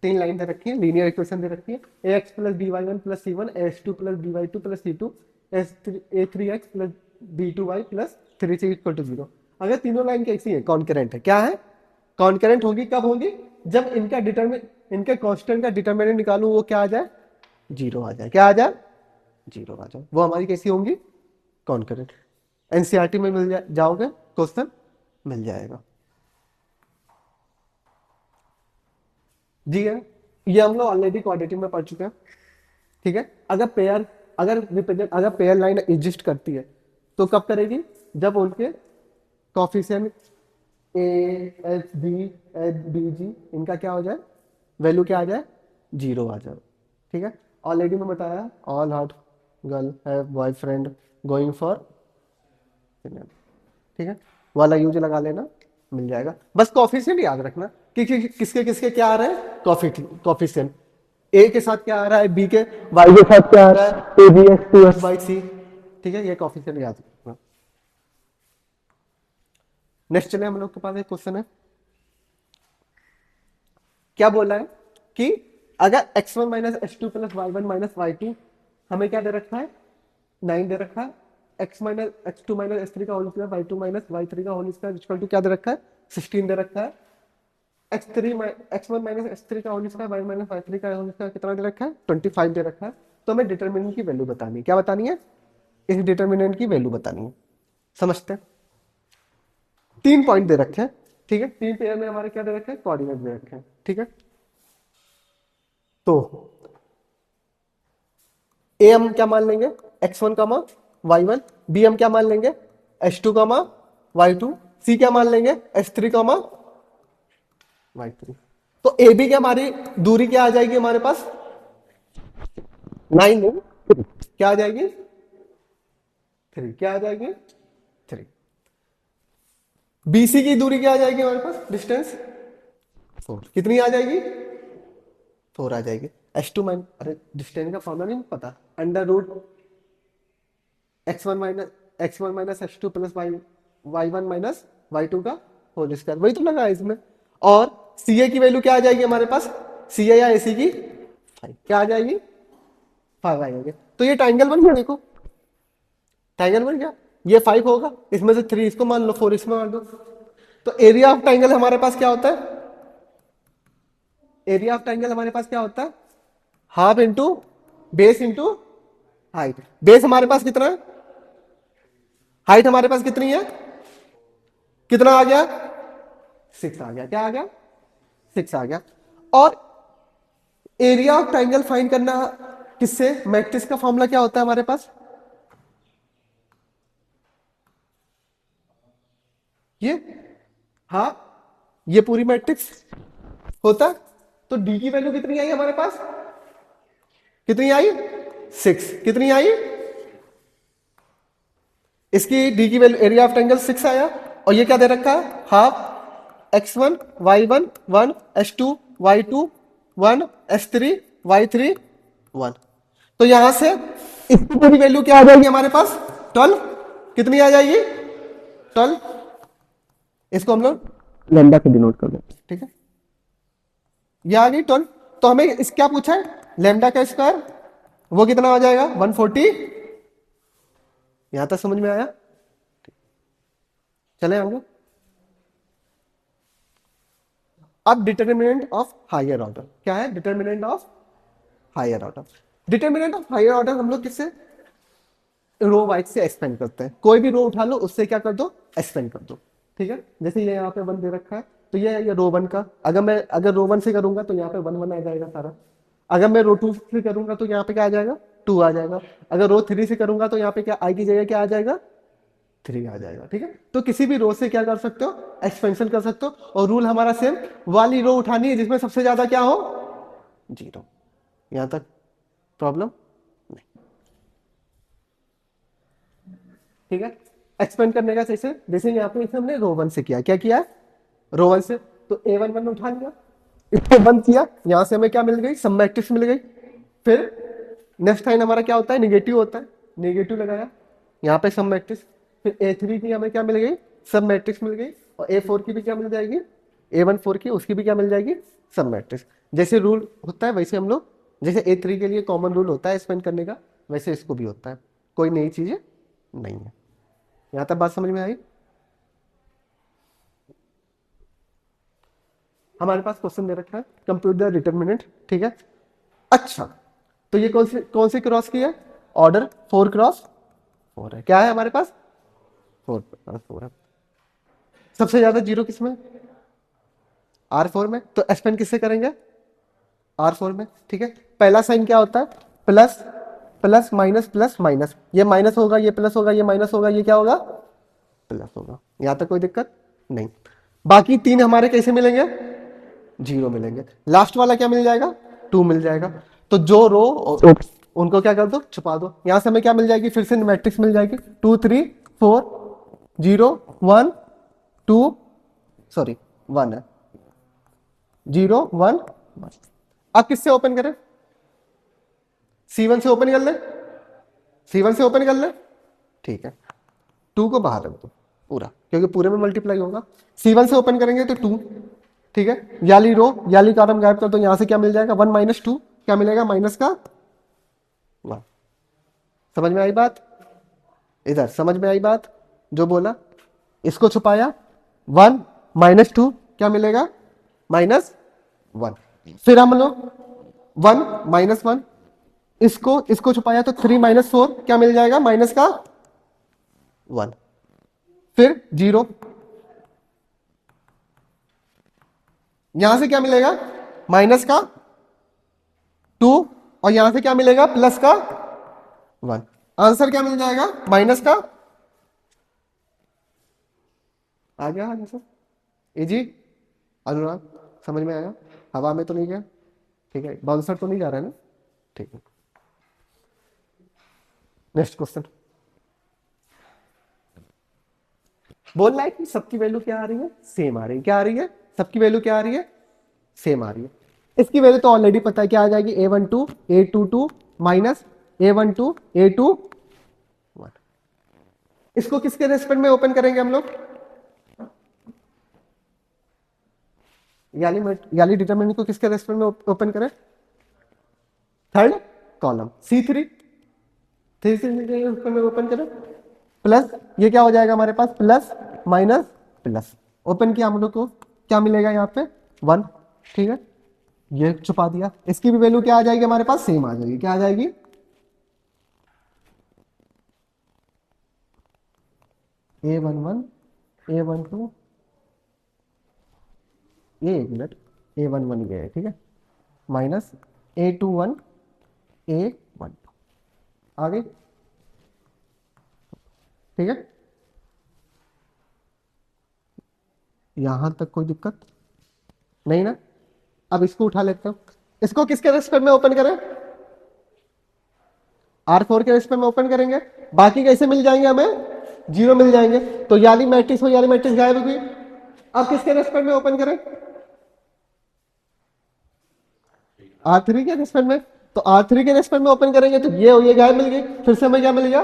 3 लाइन दे रखी है, लीनियर इक्वेशन दे रखी है, ax plus by1 plus c1, ax2 plus by2 plus c2, a3x plus b2y plus 3c equal to 0। अगर तीनों लाइन कैसी है, कॉन्करेंट है। क्या है, कॉन्करेंट होगी, कब होगी, जब इनका इनके कांस्टेंट का डिटरमिनेंट निकालू, वो क्या आ जाए, जीरो आ जाए। क्या आ जाए, जीरो आ जाए। वो हमारी कैसी होंगी, कॉन्करेंट। एनसीईआरटी में मिल जाओगे, क्वेश्चन मिल जाएगा। जी है, ये हम लोग ऑलरेडी क्वाड्रेटिक में पढ़ चुके हैं। ठीक है, अगर पेयर लाइन एग्जिस्ट करती है तो कब करेगी, जब उनके कॉफिशिएंट ए एच बी जी इनका क्या हो जाए, वैल्यू क्या आ जाए, जीरो आ जाए। ठीक है, ऑलरेडी मैं बताया, all hot girl have boyfriend going for, ठीक है, वाला यूज लगा लेना, मिल जाएगा। बस कॉफिशिएंट याद रखना कि किसके किसके क्या आ रहे हैं, कॉफिशिएंट। ए के साथ क्या आ रहा है, बी के, वाई के साथ क्या आ रहा है, A B X two X by C. ठीक है, ये कॉफिशिएंट याद रखना। नेक्स्ट चले, हम लोग के पास एक क्वेश्चन है। क्या बोला है कि अगर x1 minus h two plus y one minus y two, हमें क्या दे रखा है, 9 दे रखा है। x minus X two minus H three का whole square, Y two minus Y three का होल स्क्वायर इक्वल टू क्या दे रखा है, 16 दे रखा है। x1 माइनस एच थ्री का whole square, Y minus Y three का होल स्क्वायर कितना दे रखा है, 25 दे रखा है। तो हमें डिटरमिनेंट की वैल्यू बतानी है। क्या बतानी है, इस डिटरमिनेंट की वैल्यू बतानी है। समझते हैं, 3 पॉइंट दे रखे हैं। ठीक है, 3 पेयर में हमारे क्या दे रखे हैं, कोऑर्डिनेट दे रखे हैं। ठीक है, तो ए हम क्या मान लेंगे, x1 कामा y1, बी हम क्या मान लेंगे, h2 कामा y2, सी क्या मान लेंगे, h3 कामा y3। तो ए बी की हमारी दूरी क्या आ जाएगी हमारे पास, 9 नहीं, क्या आ जाएगी, 3। क्या आ जाएगी, 3। बीसी की दूरी क्या आ जाएगी हमारे पास, डिस्टेंस 4। कितनी आ जाएगी, 4 आ जाएगी। h2 माइन, अरे डिस्टेंस का फॉर्मूला नहीं पता, under root x1 minus h2 plus y1 minus y2 का होल स्क्वायर, वही तो लगा है इसमें। और सी की वैल्यू क्या आ जाएगी हमारे पास, सी या एसी की 5। क्या आ जाएगी, 5 आ जाएगी। तो ये ट्राइंगल बन गया, देखो ट्राइंगल बन गया। ये 5 होगा, इसमें से 3 इसको मान लो, 4 इसमें मान दो। तो एरिया ऑफ ट्राइंगल हमारे पास क्या होता है, एरिया ऑफ ट्राइंगल हमारे पास क्या होता है, half into base into height. Base हमारे पास कितना है, हाइट हमारे पास कितनी है, कितना आ गया, 6 आ गया। क्या आ गया, 6 आ गया। और एरिया ऑफ ट्राइंगल फाइंड करना किससे, मैट्रिक्स का फॉर्मूला क्या होता है हमारे पास, ये हाँ, ये पूरी मैट्रिक्स होता। तो डी की वैल्यू कितनी आई हमारे पास, कितनी आई, 6। कितनी आई, इसकी डी की वैल्यू, एरिया ऑफ ट्रायंगल 6 आया। और ये क्या दे रखा है, half x1 y1 1 h2 y2 1 h3 y3 1। तो यहां से इसकी पूरी वैल्यू क्या आ जाएगी हमारे पास, 12। कितनी आ जाएगी, 12। इसको हम लोग लेंडा से डिनोट कर देते हैं, ठीक है। ये आ गई 12। तो हमें इस क्या पूछा है, लेमडा का स्क्वायर, वो कितना आ जाएगा 140। यहां तक समझ में आया, चले आगे। अब डिटर्मिनेंट ऑफ हायर ऑर्डर क्या है, determinant of higher order. Determinant of higher order हम लोग किससे, रो वाइज से एक्सपेंड करते हैं। कोई भी रो उठा लो, उससे क्या कर दो, एक्सपेंड कर दो, ठीक है। जैसे ये यहाँ पे 1 दे रखा है, तो ये रो 1 का, अगर रो 1 से करूंगा तो यहाँ पे 1 1 आ जाएगा सारा। अगर मैं रो 2 से करूंगा तो यहाँ पे क्या आ जाएगा, 2 आ जाएगा। अगर रो 3 से करूंगा तो यहाँ पे क्या आई की जगह क्या आ जाएगा, 3 आ जाएगा, ठीक है। तो किसी भी रो से क्या कर सकते हो, एक्सपेंशन कर सकते हो। और रूल हमारा सेम, वाली रो उठानी है जिसमें सबसे ज्यादा क्या हो, 0। यहां तक प्रॉब्लम नहीं, ठीक है। एक्सपेंड करने का जैसे यहाँ पे हमने रो 1 से किया, क्या किया, रो 1 से तो A11 उठा लिया, इसको बंद किया, यहां से हमें क्या मिल गई, सब मैट्रिक्स मिल गई। फिर नेक्स्ट साइन हमारा क्या होता है, निगेटिव होता है, निगेटिव लगाया, यहाँ पे सब मैट्रिक्स। फिर A3 की हमें क्या मिल गई, सब मैट्रिक्स मिल गई। और A4 की भी क्या मिल जाएगी, A14 की, उसकी भी क्या मिल जाएगी, सब मैट्रिक्स। जैसे रूल होता है वैसे हम लोग, जैसे A3 के लिए कॉमन रूल होता है स्पेंड करने का, वैसे इसको भी होता है, कोई नई चीजें नहीं है। यहां तक बात समझ में आई। हमारे पास क्वेश्चन दे रखा है, कंप्यूट द डिटर्मिनेंट, ठीक है। अच्छा, तो ये कौन सी क्रॉस की है, ऑर्डर 4 क्रॉस 4 है। क्या है हमारे पास, 4 क्रॉस 4 है। सबसे ज्यादा जीरो किसमें, R4 में। तो एक्सपेंड किससे करेंगे, R4 में, ठीक है। पहला साइन क्या होता है, plus plus minus plus minus, ये माइनस होगा, ये प्लस होगा, ये माइनस होगा, ये क्या होगा, प्लस होगा। यहां तक कोई दिक्कत नहीं। बाकी 3 हमारे कैसे मिलेंगे, 0 मिलेंगे। लास्ट वाला क्या मिल जाएगा, 2 मिल जाएगा। तो जो रो उनको क्या कर दो, छुपा दो। यहां से हमें क्या मिल जाएगी, फिर से मैट्रिक्स मिल जाएगी, 2 3 4 0 1 2, सॉरी 1 है, 0 1 1। अब किससे ओपन करें, C1 से ओपन कर ले, C1 से ओपन कर ले, ठीक है। 2 को बाहर रख दो पूरा, क्योंकि पूरे में मल्टीप्लाई होगा। C1 से ओपन करेंगे तो 2, ठीक है। याली रो याली कॉलम गायब कर दो, यहां से क्या मिल जाएगा, 1 माइनस 2 क्या मिलेगा, माइनस का 1। समझ में आई बात, इधर समझ में आई बात, जो बोला इसको छुपाया, 1 माइनस 2 क्या मिलेगा, माइनस 1। फिर हम लोग 1 माइनस 1, इसको छुपाया तो 3 माइनस 4 क्या मिल जाएगा, माइनस का 1। फिर 0, यहां से क्या मिलेगा, माइनस का 2, और यहां से क्या मिलेगा, प्लस का 1। आंसर क्या मिल जाएगा, माइनस का, आ गया आंसर, इजी। अनुराग समझ में आया, हवा में तो नहीं गया, ठीक है, बाउंसर तो नहीं जा रहा है ना, ठीक है। नेक्स्ट क्वेश्चन, बोल रहा है कि सबकी वैल्यू क्या आ रही है, सेम आ रही है। क्या आ रही है, सबकी वैल्यू क्या आ रही है, सेम आ रही है। इसकी वैल्यू तो ऑलरेडी पता है, क्या आ जाएगी, A12 A22 minus A12 A21। इसको किसके रेस्पेक्ट में ओपन करेंगे हम लोग, याली डिटरमिनेंट को किसके रेस्पेक्ट में ओपन करें, थर्ड कॉलम C3, 3 से उसको मैं ओपन करें, प्लस ये क्या हो जाएगा हमारे पास, प्लस माइनस प्लस, ओपन किया हम लोग को क्या मिलेगा यहाँ पे 1, ठीक है, ये छुपा दिया, इसकी भी वैल्यू क्या आ जाएगी हमारे पास, सेम आ जाएगी, क्या आ जाएगी, A11 A12 ये एक मिनट A11 ये है, ठीक है, माइनस A21 A12 आ गई, ठीक है, यहां तक कोई दिक्कत नहीं ना। अब इसको उठा लेते हो, इसको किसके रेस्पेक्ट में ओपन करें, R4 के रेस्पेक्ट में ओपन करेंगे, बाकी कैसे मिल जाएंगे हमें, 0 मिल जाएंगे, तो याली मैट्रिक्स हो, याली मैट्रिक्स गायब होगी। अब किसके रेस्पेक्ट में ओपन करें, R3 के रेस्पेक्ट में, तो R3 के रेस्पेक्ट में ओपन करेंगे तो ये गायब मिल गई, फिर से हमें क्या मिल गया,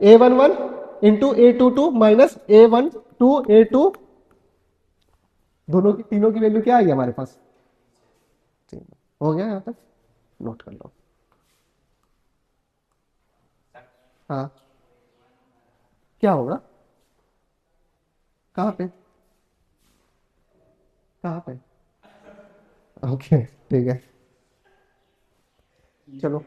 A11 into A22 minus A12 A2, दोनों की तीनों की वैल्यू क्या आई हमारे पास, हो गया यहाँ तक, नोट कर लो। हाँ, क्या होगा, कहाँ पे, कहाँ पे, ओके ठीक है, चलो।